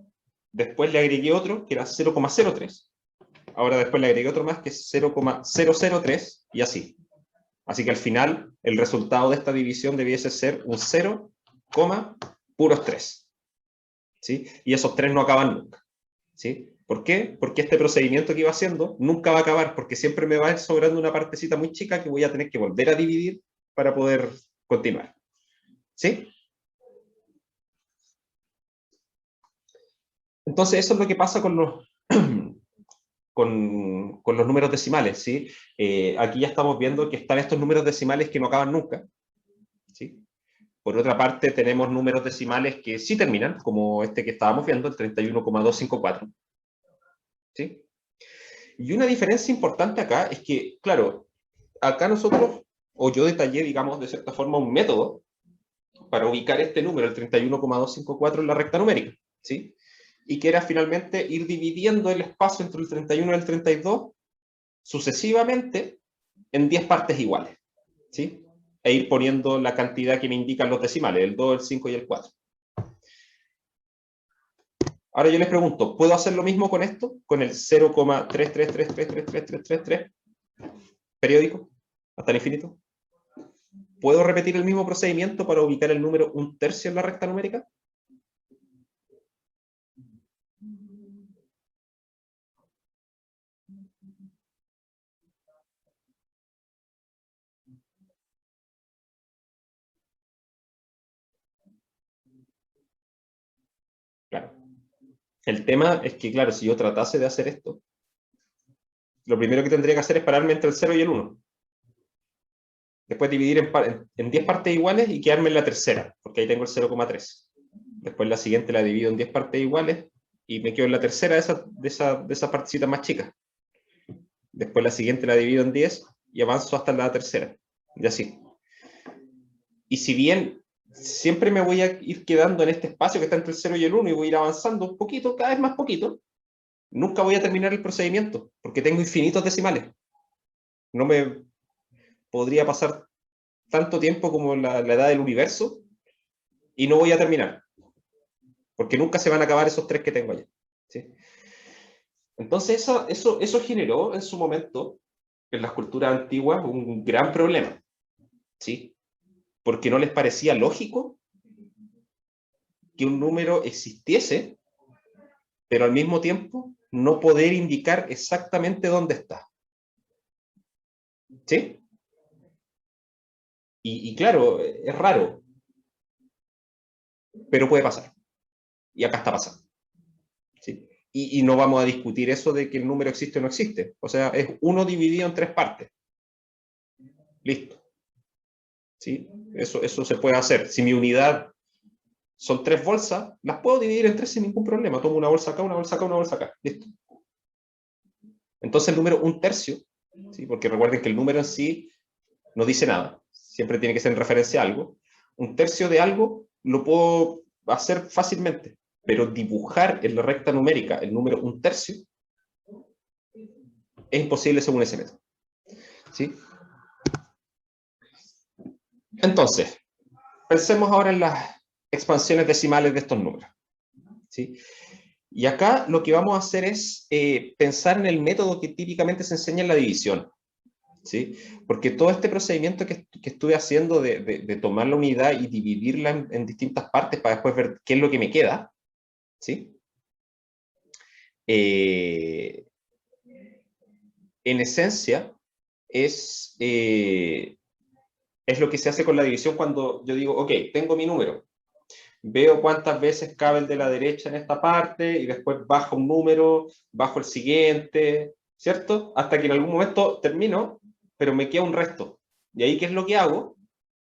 Después le agregué otro que era 0,03. Ahora después le agregué otro más que es 0,003 y así. Así que al final el resultado de esta división debiese ser un 0, puros 3. ¿Sí? Y esos 3 no acaban nunca. ¿Sí? ¿Por qué? Porque este procedimiento que iba haciendo nunca va a acabar, porque siempre me va a ir sobrando una partecita muy chica que voy a tener que volver a dividir para poder continuar. ¿Sí? Entonces eso es lo que pasa con los, con los números decimales. ¿Sí? Aquí ya estamos viendo que están estos números decimales que no acaban nunca. ¿Sí? Por otra parte, tenemos números decimales que sí terminan, como este que estábamos viendo, el 31,254. ¿Sí? Y una diferencia importante acá es que, claro, acá nosotros, o yo detallé, digamos, de cierta forma, un método para ubicar este número, el 31,254, en la recta numérica, ¿sí? Y que era finalmente ir dividiendo el espacio entre el 31 y el 32 sucesivamente en 10 partes iguales, ¿sí? E ir poniendo la cantidad que me indican los decimales, el 2, el 5 y el 4. Ahora yo les pregunto, ¿puedo hacer lo mismo con esto? Con el 0,333333333 periódico, hasta el infinito. ¿Puedo repetir el mismo procedimiento para ubicar el número 1/3 en la recta numérica? Claro. El tema es que, claro, si yo tratase de hacer esto, lo primero que tendría que hacer es pararme entre el 0 y el 1. Después dividir en 10 partes iguales y quedarme en la tercera, porque ahí tengo el 0,3. Después la siguiente la divido en 10 partes iguales y me quedo en la tercera de esas partecitas más chicas. Después la siguiente la divido en 10 y avanzo hasta la tercera. Y así. Y si bien siempre me voy a ir quedando en este espacio que está entre el 0 y el 1 y voy a ir avanzando un poquito, cada vez más poquito, nunca voy a terminar el procedimiento, porque tengo infinitos decimales. No me podría pasar tanto tiempo como la edad del universo y no voy a terminar, porque nunca se van a acabar esos tres que tengo allá. ¿Sí? Entonces eso generó en su momento, en las culturas antiguas, un gran problema, ¿sí? Porque no les parecía lógico que un número existiese, pero al mismo tiempo no poder indicar exactamente dónde está. ¿Sí? Y claro, es raro, pero puede pasar. Y acá está pasando. ¿Sí? Y no vamos a discutir eso de que el número existe o no existe. O sea, es uno dividido en tres partes. Listo. ¿Sí? Eso se puede hacer. Si mi unidad son tres bolsas, las puedo dividir en tres sin ningún problema. Tomo una bolsa acá, una bolsa acá, una bolsa acá. Listo. Entonces el número 1/3, ¿sí? Porque recuerden que el número en sí no dice nada. Siempre tiene que ser en referencia a algo. 1/3 de algo lo puedo hacer fácilmente, pero dibujar en la recta numérica el número 1/3 es imposible según ese método. ¿Sí? Entonces, pensemos ahora en las expansiones decimales de estos números. ¿Sí? Y acá lo que vamos a hacer es pensar en el método que típicamente se enseña en la división. ¿Sí? Porque todo este procedimiento que estuve haciendo de tomar la unidad y dividirla en distintas partes para después ver qué es lo que me queda, ¿sí? En esencia, es lo que se hace con la división cuando yo digo, ok, tengo mi número, veo cuántas veces cabe el de la derecha en esta parte y después bajo un número, bajo el siguiente, ¿cierto? Hasta que en algún momento termino, pero me queda un resto. Y ahí, ¿qué es lo que hago?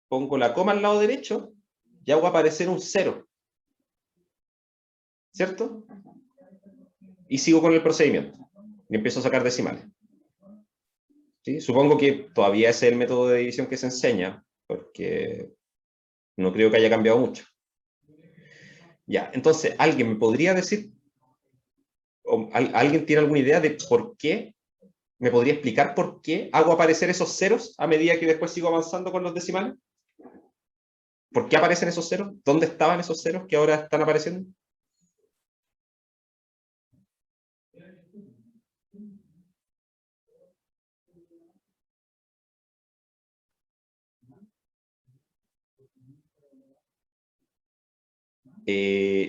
Pongo la coma al lado derecho y hago aparecer un 0, ¿cierto? Y sigo con el procedimiento. Y empiezo a sacar decimales. ¿Sí? Supongo que todavía ese es el método de división que se enseña, porque no creo que haya cambiado mucho. Ya, entonces, ¿alguien me podría decir, o alguien tiene alguna idea de por qué, me podría explicar por qué hago aparecer esos ceros a medida que después sigo avanzando con los decimales? ¿Por qué aparecen esos ceros? ¿Dónde estaban esos ceros que ahora están apareciendo?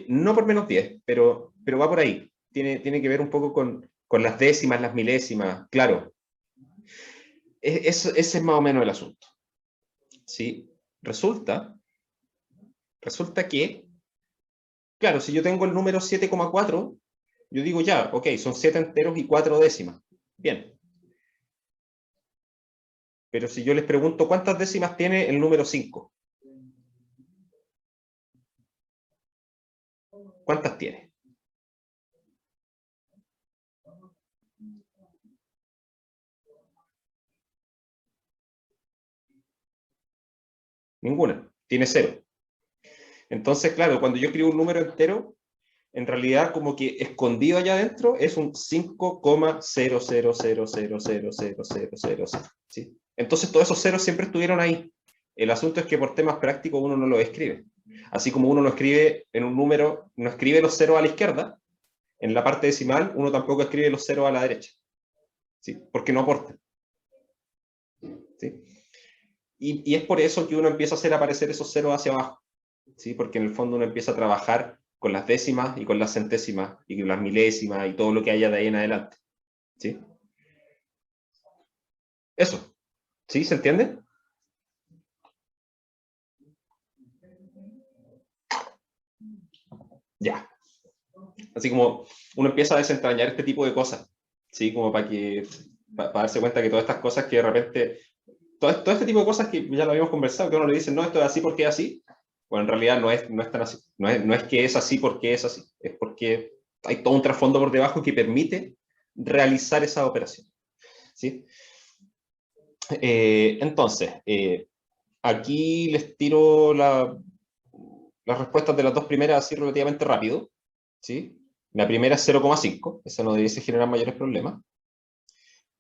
No por -10, pero va por ahí. Tiene que ver un poco con las décimas, las milésimas, claro. Ese es más o menos el asunto. ¿Sí? Resulta que, claro, si yo tengo el número 7,4, yo digo ya, ok, son 7 enteros y 4 décimas. Bien. Pero si yo les pregunto cuántas décimas tiene el número 5, ¿Cuántas tiene? Ninguna. Tiene 0. Entonces, claro, cuando yo escribo un número entero, en realidad como que escondido allá adentro es un 5,00000000, ¿sí? Entonces todos esos ceros siempre estuvieron ahí. El asunto es que por temas prácticos uno no lo escribe. Así como uno no escribe en un número, no escribe los ceros a la izquierda, en la parte decimal uno tampoco escribe los ceros a la derecha, ¿sí? Porque no aportan, ¿sí? Y es por eso que uno empieza a hacer aparecer esos ceros hacia abajo, ¿sí? Porque en el fondo uno empieza a trabajar con las décimas y con las centésimas y con las milésimas y todo lo que haya de ahí en adelante, ¿sí? Eso, ¿sí? ¿Se entiende? Ya. Así como uno empieza a desentrañar este tipo de cosas, ¿sí? Como para darse cuenta que todas estas cosas que de repente, todo este tipo de cosas que ya lo habíamos conversado, que uno le dice, no, esto es así porque es así, bueno, en realidad no es tan así. No es que es así porque es así, es porque hay todo un trasfondo por debajo que permite realizar esa operación, ¿sí? Entonces, aquí les tiro las respuestas de las dos primeras así relativamente rápido, ¿sí? La primera es 0,5, esa no debiese generar mayores problemas.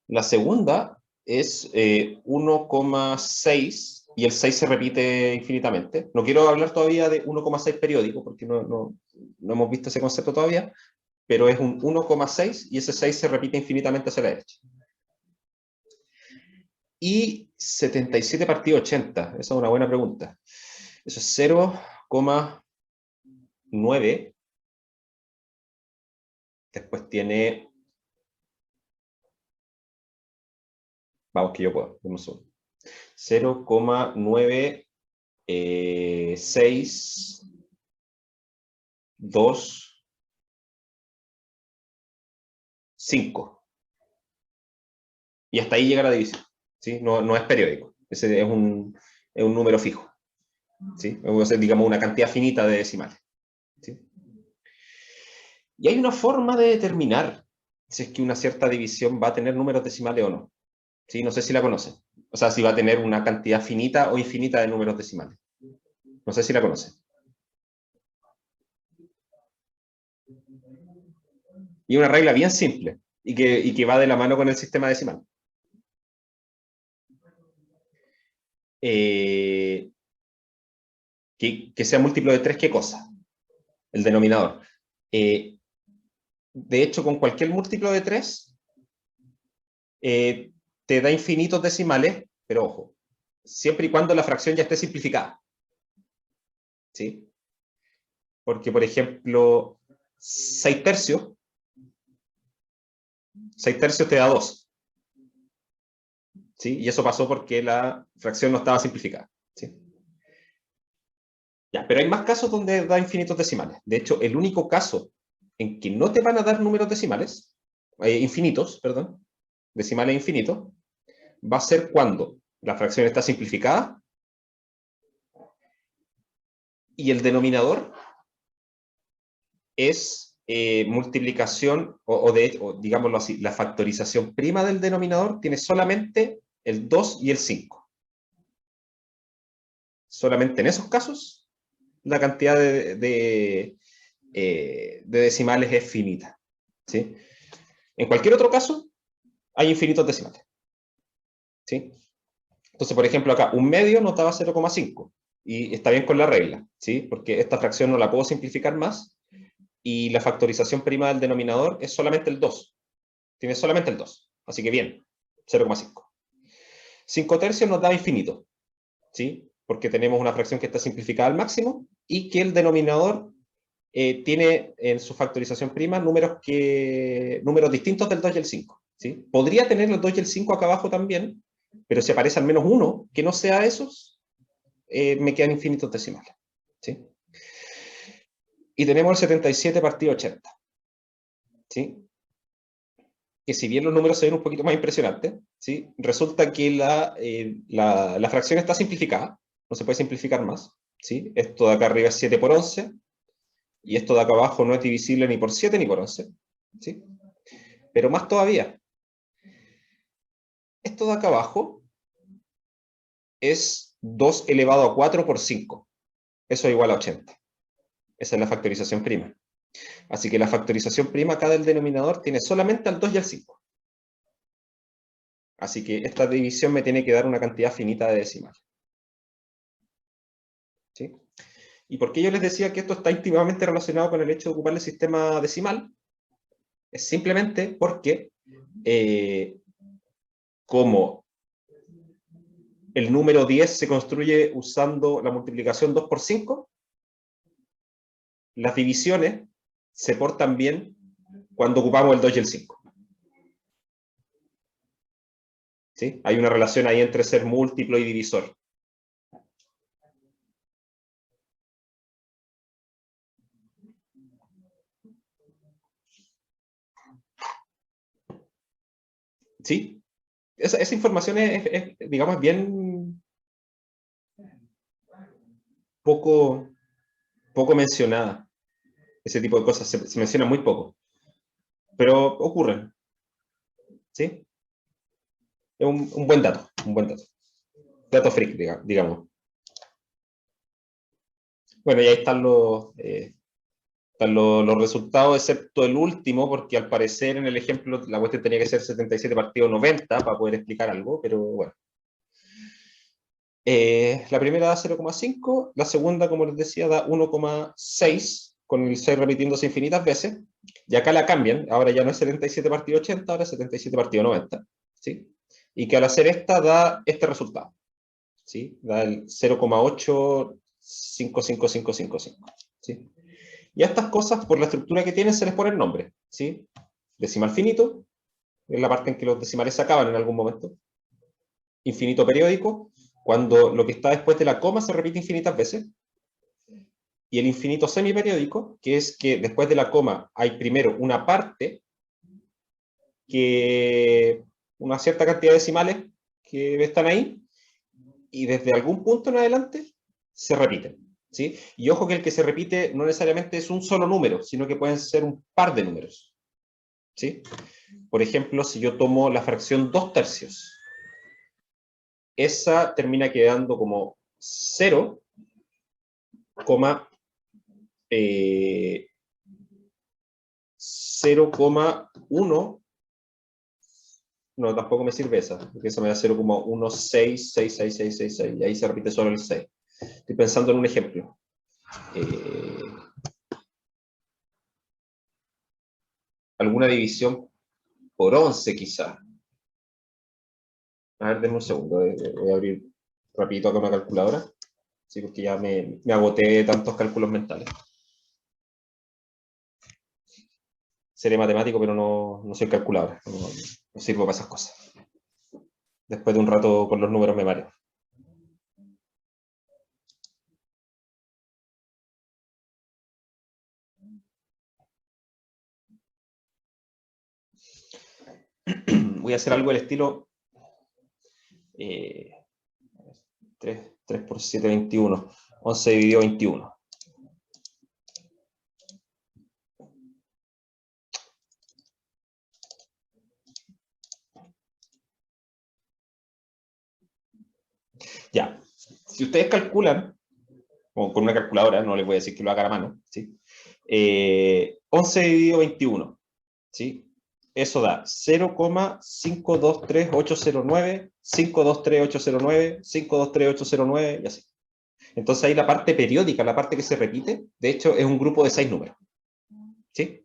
La segunda es 1,6 y el 6 se repite infinitamente. No quiero hablar todavía de 1,6 periódico porque no hemos visto ese concepto todavía, pero es un 1,6 y ese 6 se repite infinitamente hacia la derecha. Y 77 partido 80, esa es una buena pregunta. Eso es 0,9. Después tiene... Vamos que yo puedo, 0,962,5. Y hasta ahí llega la división, ¿sí? No es periódico, ese es un número fijo, ¿sí? Es, digamos, una cantidad finita de decimales, ¿sí? Y hay una forma de determinar si es que una cierta división va a tener números decimales o no, ¿sí? No sé si la conocen. O sea, si va a tener una cantidad finita o infinita de números decimales. No sé si la conocen. Y una regla bien simple y que va de la mano con el sistema decimal. Que sea múltiplo de 3, ¿qué cosa? El denominador. De hecho, con cualquier múltiplo de 3, te da infinitos decimales, pero ojo, siempre y cuando la fracción ya esté simplificada, ¿sí? Porque, por ejemplo, 6 tercios, 6 tercios te da 2, ¿sí? Y eso pasó porque la fracción no estaba simplificada, ¿sí? Ya, pero hay más casos donde da infinitos decimales. De hecho, el único caso en que no te van a dar números decimales, infinitos, perdón, decimales infinitos, va a ser cuando la fracción está simplificada y el denominador es multiplicación, o digámoslo así, la factorización prima del denominador tiene solamente el 2 y el 5. Solamente en esos casos la cantidad de decimales es finita, ¿sí? En cualquier otro caso, hay infinitos decimales, ¿sí? Entonces, por ejemplo, acá un medio nos daba 0,5 y está bien con la regla, ¿sí? Porque esta fracción no la puedo simplificar más y la factorización prima del denominador es solamente el 2. Tiene solamente el 2. Así que bien, 0,5. 5 tercios nos da infinito, ¿sí? Porque tenemos una fracción que está simplificada al máximo y que el denominador tiene en su factorización prima números distintos del 2 y el 5, ¿sí? Podría tener el 2 y el 5 acá abajo también, pero si aparece al menos uno que no sea esos, me quedan infinitos decimales, ¿sí? Y tenemos el 77 partido 80, ¿sí? Que si bien los números se ven un poquito más impresionantes, ¿sí? Resulta que la fracción está simplificada, no se puede simplificar más, ¿sí? Esto de acá arriba es 7 por 11, Y esto de acá abajo no es divisible ni por 7 ni por 11. ¿Sí? Pero más todavía, esto de acá abajo es 2 elevado a 4 por 5. Eso es igual a 80. Esa es la factorización prima. Así que la factorización prima acá del denominador tiene solamente al 2 y al 5. Así que esta división me tiene que dar una cantidad finita de decimales. ¿Sí? ¿Y por qué yo les decía que esto está íntimamente relacionado con el hecho de ocupar el sistema decimal? Es simplemente porque como el número 10 se construye usando la multiplicación 2 por 5, las divisiones se portan bien cuando ocupamos el 2 y el 5. ¿Sí? Hay una relación ahí entre ser múltiplo y divisor. ¿Sí? Esa información digamos, bien poco mencionada. Ese tipo de cosas se menciona muy poco. Pero ocurren. ¿Sí? Es un buen dato. Un buen dato. Dato freak, digamos. Bueno, y ahí están los resultados, excepto el último, porque al parecer en el ejemplo la cuestión tenía que ser 77 partido 90 para poder explicar algo, pero bueno. La primera da 0,5, la segunda, como les decía, da 1,6, con el 6 repitiéndose infinitas veces, y acá la cambian, ahora ya no es 77 partido 80, ahora es 77 partido 90, ¿sí? Y que al hacer esta da este resultado, ¿sí? Da el 0,855555, ¿sí? Y a estas cosas, por la estructura que tienen, se les pone el nombre, ¿sí? Decimal finito, es la parte en que los decimales se acaban en algún momento. Infinito periódico, cuando lo que está después de la coma se repite infinitas veces. Y el infinito semiperiódico, que es que después de la coma hay primero una parte, que una cierta cantidad de decimales que están ahí, y desde algún punto en adelante se repiten. ¿Sí? Y ojo que el que se repite no necesariamente es un solo número, sino que pueden ser un par de números. ¿Sí? Por ejemplo, si yo tomo la fracción 2 tercios, esa termina quedando como 0, 0,1, no, tampoco me sirve esa, porque esa me da 0,166666, y ahí se repite solo el 6. Estoy pensando en un ejemplo. Alguna división por 11 quizás. A ver, denme un segundo, voy a abrir rapidito acá una calculadora, sí, porque ya me agoté de tantos cálculos mentales. Seré matemático, pero no soy calculadora, no sirvo para esas cosas. Después de un rato con los números me mareo. Voy a hacer algo del estilo 3 por 7, 21. 11 dividido 21. Ya. Si ustedes calculan, o con una calculadora, no les voy a decir que lo haga a mano, ¿sí? 11 dividido 21, ¿sí? Eso da 0,523809, 523809, 523809 y así. Entonces ahí la parte periódica, la parte que se repite, de hecho es un grupo de 6 números. ¿Sí?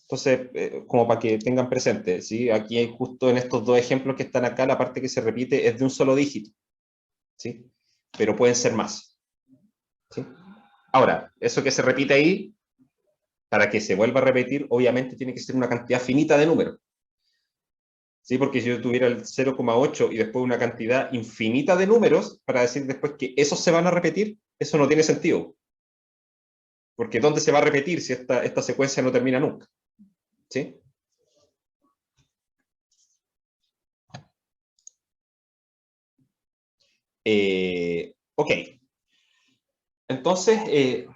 Entonces, como para que tengan presente, ¿sí? Aquí hay justo en estos dos ejemplos que están acá, la parte que se repite es de un solo dígito, ¿sí? Pero pueden ser más, ¿sí? Ahora, eso que se repite ahí, para que se vuelva a repetir, obviamente tiene que ser una cantidad finita de números, ¿sí? Porque si yo tuviera el 0,8 y después una cantidad infinita de números, para decir después que esos se van a repetir, eso no tiene sentido. Porque ¿dónde se va a repetir si esta secuencia no termina nunca? ¿Sí? Ok. Entonces,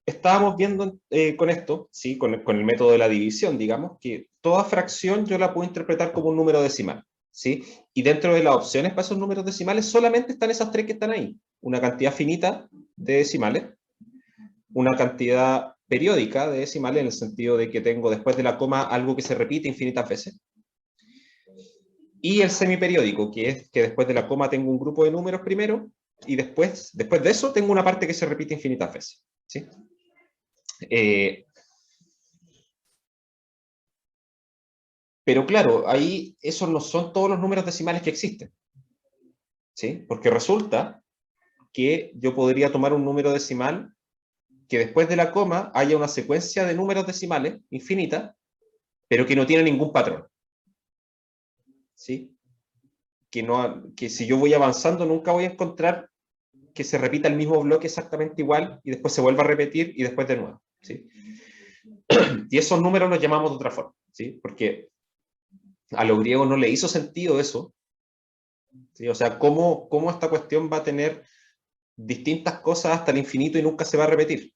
estábamos viendo con esto, ¿sí? Con el método de la división, digamos, que toda fracción yo la puedo interpretar como un número decimal, ¿sí? Y dentro de las opciones para esos números decimales solamente están esas tres que están ahí. Una cantidad finita de decimales, una cantidad periódica de decimales, en el sentido de que tengo después de la coma algo que se repite infinitas veces, y el semiperiódico, que es que después de la coma tengo un grupo de números primero, y después de eso tengo una parte que se repite infinitas veces, ¿sí? Pero claro, ahí esos no son todos los números decimales que existen, ¿sí? Porque resulta que yo podría tomar un número decimal que después de la coma haya una secuencia de números decimales infinita, pero que no tiene ningún patrón, ¿sí? Que si yo voy avanzando nunca voy a encontrar que se repita el mismo bloque exactamente igual y después se vuelva a repetir y después de nuevo, ¿sí? Y esos números los llamamos de otra forma, ¿sí? Porque a los griegos no le hizo sentido eso, ¿sí? O sea, ¿cómo esta cuestión va a tener distintas cosas hasta el infinito y nunca se va a repetir?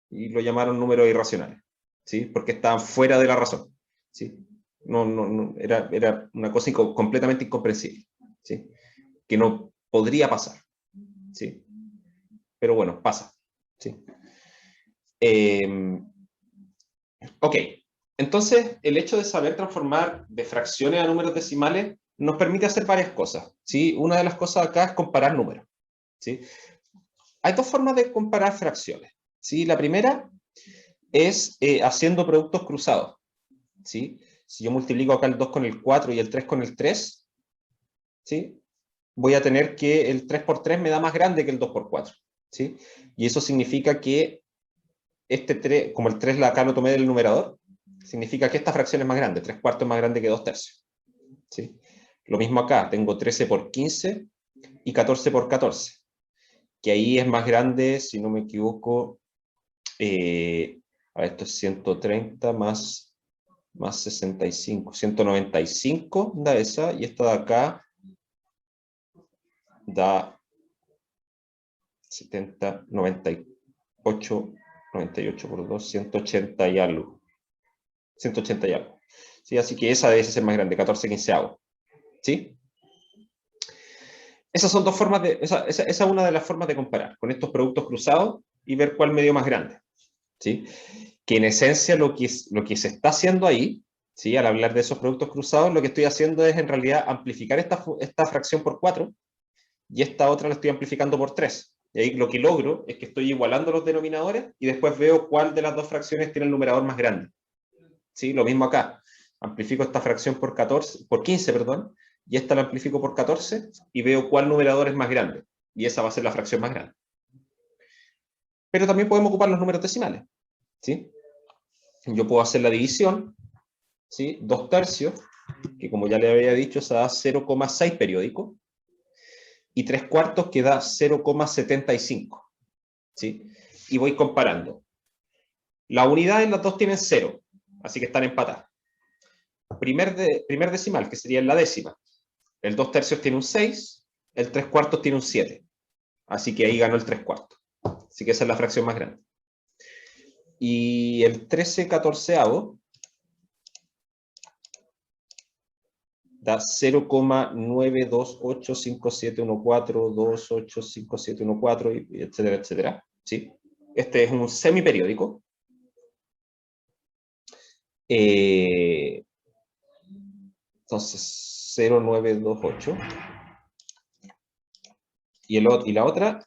Y lo llamaron números irracionales, ¿sí? Porque estaban fuera de la razón, ¿sí? Era una cosa completamente incomprensible, ¿sí? Que no podría pasar, ¿sí? Pero bueno, pasa, ¿sí? Ok, entonces el hecho de saber transformar de fracciones a números decimales nos permite hacer varias cosas, ¿sí? Una de las cosas acá es comparar números, ¿sí? Hay dos formas de comparar fracciones, ¿sí? La primera es haciendo productos cruzados, ¿sí? Si yo multiplico acá el 2 con el 4 y el 3 con el 3, ¿sí? Voy a tener que el 3 por 3 me da más grande que el 2 por 4, ¿sí? Y eso significa que este 3, como el 3 acá lo tomé del numerador, significa que esta fracción es más grande, 3 cuartos es más grande que 2 tercios, ¿sí? Lo mismo acá, tengo 13 por 15 y 14 por 14, que ahí es más grande, si no me equivoco, esto es 130 más 65, 195 da esa, y esta de acá da 70, 98, 98 por 2, 180 y algo. 180 y algo. ¿Sí? Así que esa debe ser más grande, 14 quinceavos. ¿Sí? Esas son dos formas de, esa es una de las formas de comparar con estos productos cruzados y ver cuál me dio más grande. ¿Sí? Que en esencia lo que se está haciendo ahí, ¿sí? Al hablar de esos productos cruzados, lo que estoy haciendo es en realidad amplificar esta fracción por 4 y esta otra la estoy amplificando por 3. Y ahí lo que logro es que estoy igualando los denominadores y después veo cuál de las dos fracciones tiene el numerador más grande. ¿Sí? Lo mismo acá. Amplifico esta fracción por 14, por 15, perdón, y esta la amplifico por 14 y veo cuál numerador es más grande. Y esa va a ser la fracción más grande. Pero también podemos ocupar los números decimales, ¿sí? Yo puedo hacer la división, ¿sí? 2 tercios, que como ya le había dicho, se da 0,6 periódico, y 3 cuartos que da 0,75, ¿sí? Y voy comparando. Las unidades, las dos tienen 0, así que están empatadas. Primer decimal, que sería en la décima. El 2 tercios tiene un 6, el 3 cuartos tiene un 7. Así que ahí ganó el 3 cuartos. Así que esa es la fracción más grande. Y el 13 catorceavo da 0,9285714285714, etcétera, etcétera. ¿Sí? Este es un semiperiódico. Entonces, 0928. Y la otra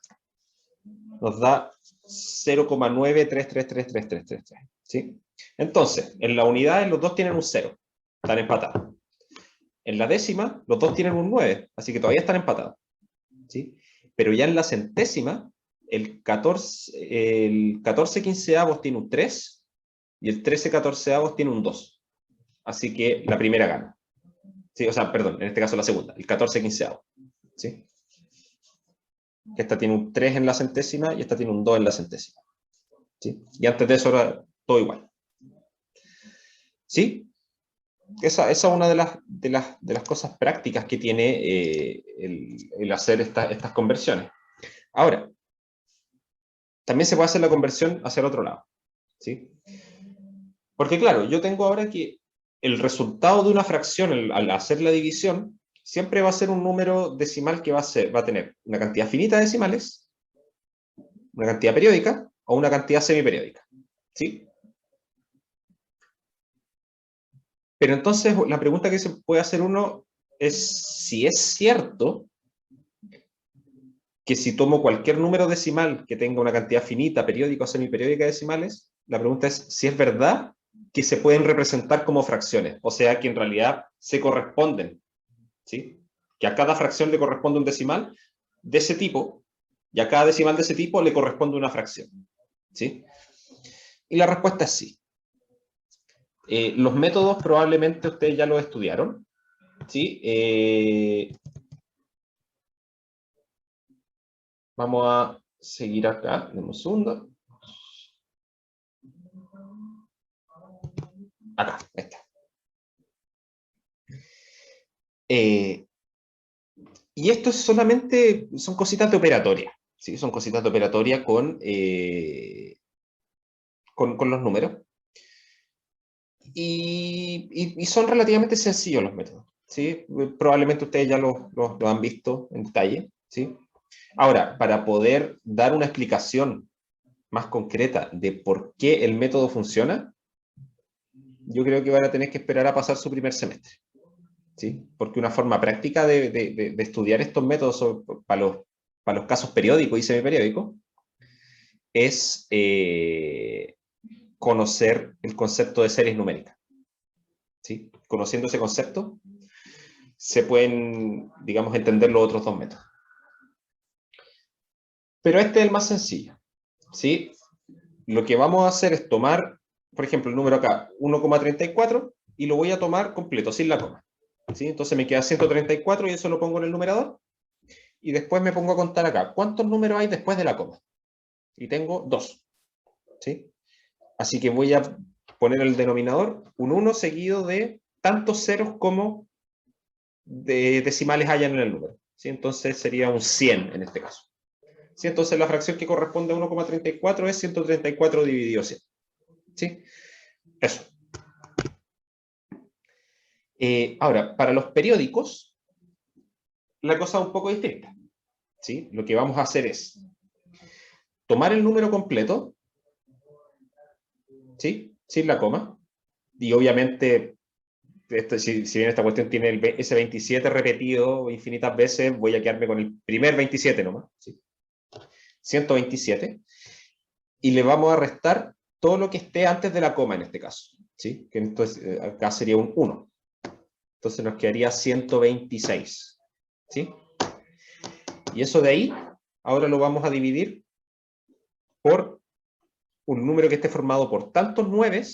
nos da 0,9333333. ¿Sí? Entonces, en la unidad los dos tienen un 0. Están empatados. En la décima, los dos tienen un 9, así que todavía están empatados. ¿Sí? Pero ya en la centésima, el 14 quinceavos tiene un 3 y el 13 catorceavos tiene un 2. Así que la primera gana. ¿Sí? O sea, perdón, en este caso la segunda, el 14 quinceavos. ¿Sí? Esta tiene un 3 en la centésima y esta tiene un 2 en la centésima. ¿Sí? Y antes de eso era todo igual. ¿Sí? Esa es una de las cosas prácticas que tiene el hacer estas conversiones. Ahora, también se puede hacer la conversión hacia el otro lado, ¿sí? Porque claro, yo tengo ahora que el resultado de una fracción al hacer la división siempre va a ser un número decimal que va a tener una cantidad finita de decimales, una cantidad periódica o una cantidad semiperiódica, ¿sí? Pero entonces la pregunta que se puede hacer uno es si es cierto que si tomo cualquier número decimal que tenga una cantidad finita, periódica o semiperiódica de decimales, la pregunta es si es verdad que se pueden representar como fracciones, o sea, que en realidad se corresponden, ¿sí? Que a cada fracción le corresponde un decimal de ese tipo, y a cada decimal de ese tipo le corresponde una fracción, ¿sí? Y la respuesta es sí. Los métodos probablemente ustedes ya los estudiaron, ¿sí? Vamos a seguir acá, dame un segundo. Acá, está. Y esto es solamente, son cositas de operatoria, ¿sí? Son cositas de operatoria con los números. Y son relativamente sencillos los métodos, ¿sí? Probablemente ustedes ya lo han visto en detalle, ¿sí? Ahora, para poder dar una explicación más concreta de por qué el método funciona, yo creo que van a tener que esperar a pasar su primer semestre, ¿sí? Porque una forma práctica de estudiar estos métodos para los casos periódicos y semiperiódicos es conocer el concepto de series numéricas, ¿sí? Conociendo ese concepto, se pueden, digamos, entender los otros dos métodos. Pero este es el más sencillo, ¿sí? Lo que vamos a hacer es tomar, por ejemplo, el número acá, 1,34, y lo voy a tomar completo, sin la coma, ¿sí? Entonces me queda 134 y eso lo pongo en el numerador, y después me pongo a contar acá, ¿cuántos números hay después de la coma? Y tengo 2, ¿sí? Así que voy a poner el denominador un 1 seguido de tantos ceros como de decimales hayan en el número, ¿sí? Entonces sería un 100 en este caso. ¿Sí? Entonces la fracción que corresponde a 1,34 es 134 dividido 100. ¿Sí? Eso. Ahora, para los periódicos, la cosa es un poco distinta, ¿sí? Lo que vamos a hacer es tomar el número completo, ¿sí? Sin la coma, y obviamente, si bien esta cuestión tiene ese 27 repetido infinitas veces, voy a quedarme con el primer 27 nomás, ¿sí? 127, y le vamos a restar todo lo que esté antes de la coma en este caso, ¿sí? Que entonces acá sería un 1. Entonces nos quedaría 126, ¿sí? Y eso de ahí, ahora lo vamos a dividir por un número que esté formado por tantos 9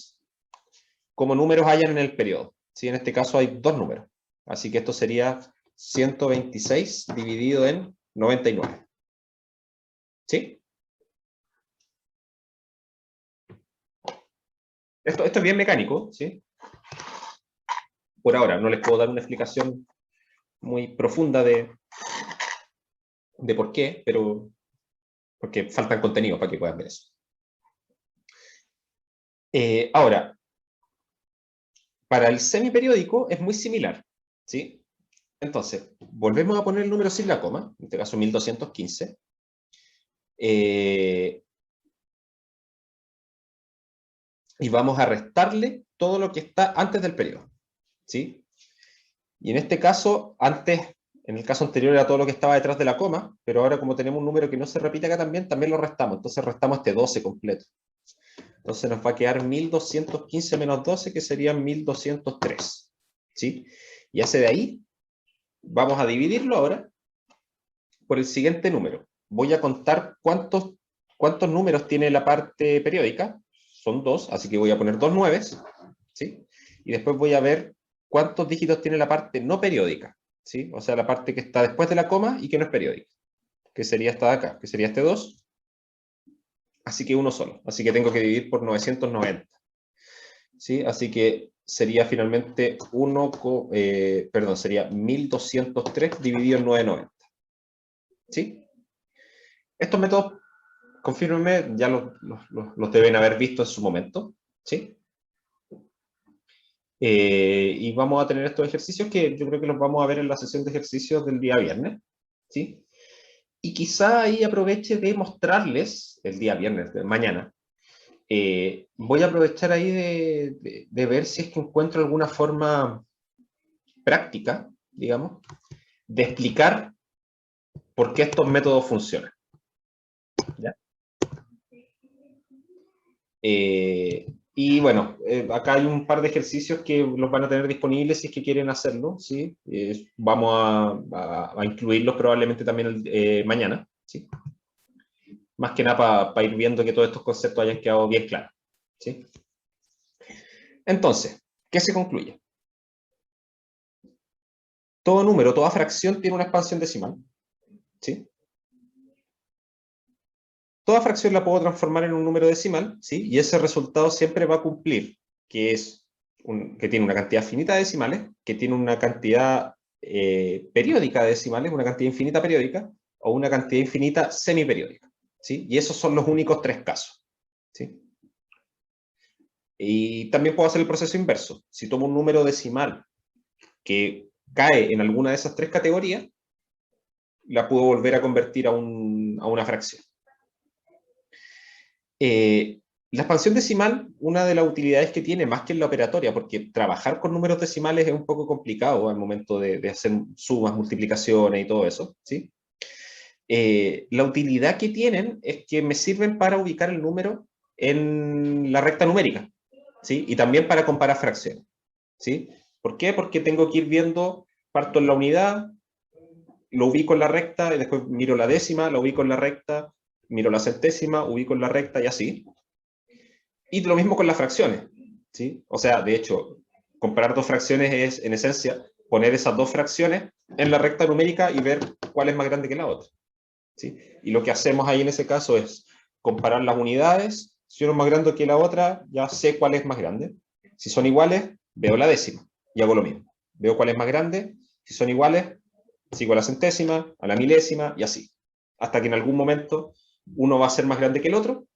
como números hayan en el periodo, ¿sí? En este caso hay 2 números. Así que esto sería 126 dividido en 99, ¿sí? Esto es bien mecánico, ¿sí? Por ahora, no les puedo dar una explicación muy profunda de por qué, pero porque faltan contenidos para que puedan ver eso. Ahora, para el semiperiódico es muy similar, ¿sí? Entonces, volvemos a poner el número sin la coma, en este caso 1215. Y vamos a restarle todo lo que está antes del periodo, ¿sí? Y en este caso, antes, en el caso anterior era todo lo que estaba detrás de la coma, pero ahora como tenemos un número que no se repite acá también lo restamos. Entonces restamos este 12 completo. Entonces nos va a quedar 1215 menos 12, que serían 1203, ¿sí? Y hace de ahí, vamos a dividirlo ahora por el siguiente número. Voy a contar cuántos números tiene la parte periódica. Son 2, así que voy a poner 2 nueves, ¿sí? Y después voy a ver cuántos dígitos tiene la parte no periódica, ¿sí? O sea, la parte que está después de la coma y que no es periódica, que sería esta de acá, que sería este 2. Así que uno solo. Así que tengo que dividir por 990, ¿sí? Así que sería finalmente sería 1203 dividido en 990, ¿sí? Estos métodos confírmenme, ya los deben haber visto en su momento, ¿sí? Y vamos a tener estos ejercicios que yo creo que los vamos a ver en la sesión de ejercicios del día viernes, ¿sí? Y quizá ahí aproveche de mostrarles, el día viernes, de mañana, voy a aprovechar ahí de ver si es que encuentro alguna forma práctica, digamos, de explicar por qué estos métodos funcionan. ¿Ya? Y bueno, acá hay un par de ejercicios que los van a tener disponibles si es que quieren hacerlo, ¿sí? Vamos a incluirlos probablemente también mañana, ¿sí? Más que nada para ir viendo que todos estos conceptos hayan quedado bien claros, ¿sí? Entonces, ¿qué se concluye? Todo número, toda fracción tiene una expansión decimal, ¿sí? Toda fracción la puedo transformar en un número decimal, ¿sí? Y ese resultado siempre va a cumplir, que tiene una cantidad finita de decimales, que tiene una cantidad periódica de decimales, una cantidad infinita periódica, o una cantidad infinita semiperiódica, ¿sí? Y esos son los únicos tres casos, ¿sí? Y también puedo hacer el proceso inverso. Si tomo un número decimal que cae en alguna de esas tres categorías, la puedo volver a convertir a una fracción. La expansión decimal, una de las utilidades que tiene, más que en la operatoria, porque trabajar con números decimales es un poco complicado al momento de hacer sumas, multiplicaciones y todo eso, ¿sí? La utilidad que tienen es que me sirven para ubicar el número en la recta numérica, ¿sí? Y también para comparar fracciones, ¿sí? ¿Por qué? Porque tengo que ir viendo, parto en la unidad, lo ubico en la recta, y después miro la décima, lo ubico en la recta, miro la centésima, ubico en la recta y así. Y lo mismo con las fracciones, ¿sí? O sea, de hecho, comparar dos fracciones es, en esencia, poner esas dos fracciones en la recta numérica y ver cuál es más grande que la otra, ¿sí? Y lo que hacemos ahí en ese caso es comparar las unidades. Si uno es más grande que la otra, ya sé cuál es más grande. Si son iguales, veo la décima y hago lo mismo. Veo cuál es más grande. Si son iguales, sigo a la centésima, a la milésima y así. Hasta que en algún momento uno va a ser más grande que el otro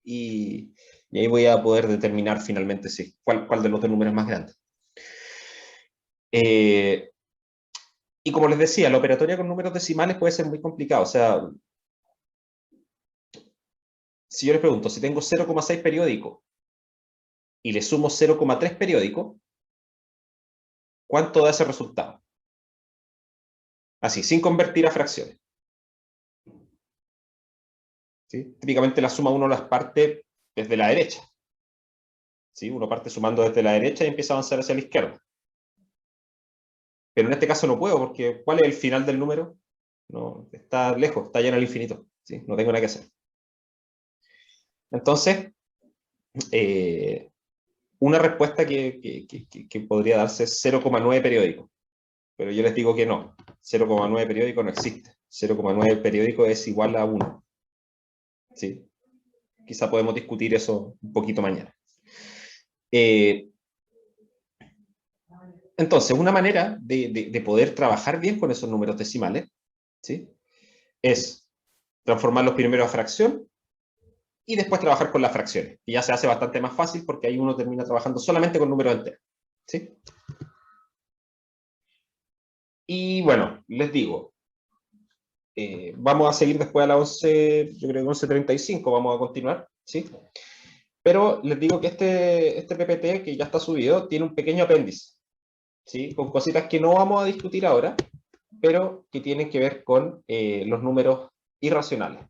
y ahí voy a poder determinar finalmente sí, cuál de los dos números es más grande. Y como les decía, la operatoria con números decimales puede ser muy complicado. O sea, si yo les pregunto, si tengo 0,6 periódico y le sumo 0,3 periódico, ¿cuánto da ese resultado? Así, sin convertir a fracciones. ¿Sí? Típicamente la suma uno las parte desde la derecha. ¿Sí? Uno parte sumando desde la derecha y empieza a avanzar hacia la izquierda. Pero en este caso no puedo, porque ¿cuál es el final del número? No, está lejos, está lleno al infinito. ¿Sí? No tengo nada que hacer. Entonces, una respuesta que podría darse es 0,9 periódico. Pero yo les digo que no. 0,9 periódico no existe. 0,9 periódico es igual a 1. ¿Sí? Quizá podemos discutir eso un poquito mañana. Entonces, una manera de poder trabajar bien con esos números decimales, ¿sí? Es transformarlos primero a fracción y después trabajar con las fracciones. Y ya se hace bastante más fácil porque ahí uno termina trabajando solamente con números enteros, ¿sí? Y bueno, les digo, vamos a seguir después a las 11, yo creo que 11:35 vamos a continuar, ¿sí? Pero les digo que este PPT que ya está subido tiene un pequeño apéndice, ¿sí? Con cositas que no vamos a discutir ahora, pero que tienen que ver con los números irracionales,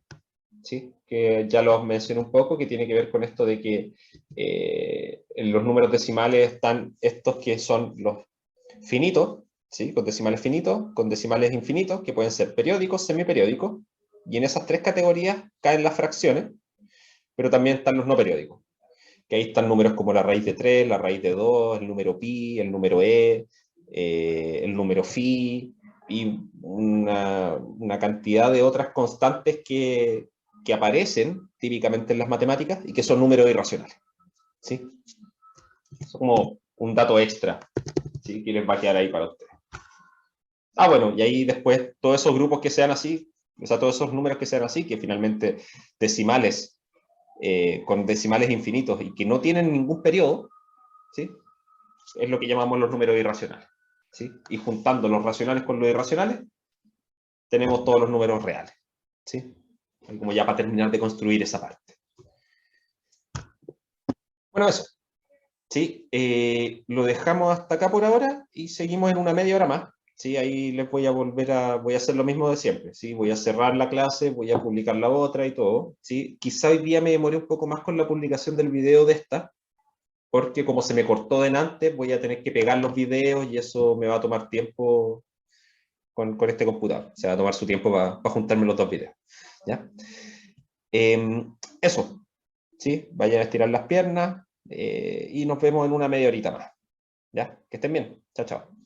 ¿sí? Que ya los mencioné un poco, que tiene que ver con esto de que en los números decimales están estos que son los finitos, ¿sí? Con decimales finitos, con decimales infinitos, que pueden ser periódicos, semiperiódicos, y en esas tres categorías caen las fracciones, pero también están los no periódicos, que ahí están números como la raíz de 3, la raíz de 2, el número pi, el número el número phi, y una cantidad de otras constantes que aparecen típicamente en las matemáticas y que son números irracionales, ¿sí? Es como un dato extra, ¿sí? Que les va a quedar ahí para ustedes. Ah, bueno, y ahí después todos esos grupos que sean así, O sea, todos esos números que sean así, que finalmente decimales, con decimales infinitos y que no tienen ningún periodo, ¿sí? Es lo que llamamos los números irracionales, ¿sí? Y juntando los racionales con los irracionales, tenemos todos los números reales, ¿sí? Como ya para terminar de construir esa parte. Bueno, eso. Sí, lo dejamos hasta acá por ahora y seguimos en una media hora más. Sí, ahí les voy a voy a hacer lo mismo de siempre. Sí, voy a cerrar la clase, voy a publicar la otra y todo. Sí, quizá hoy día me demoré un poco más con la publicación del video de esta, porque como se me cortó delante, voy a tener que pegar los videos y eso me va a tomar tiempo con este computador. Se va a tomar su tiempo para juntarme los dos videos. ¿Ya? Eso, ¿sí? Vayan a estirar las piernas y nos vemos en una media horita más. ¿Ya? Que estén bien. Chao, chao.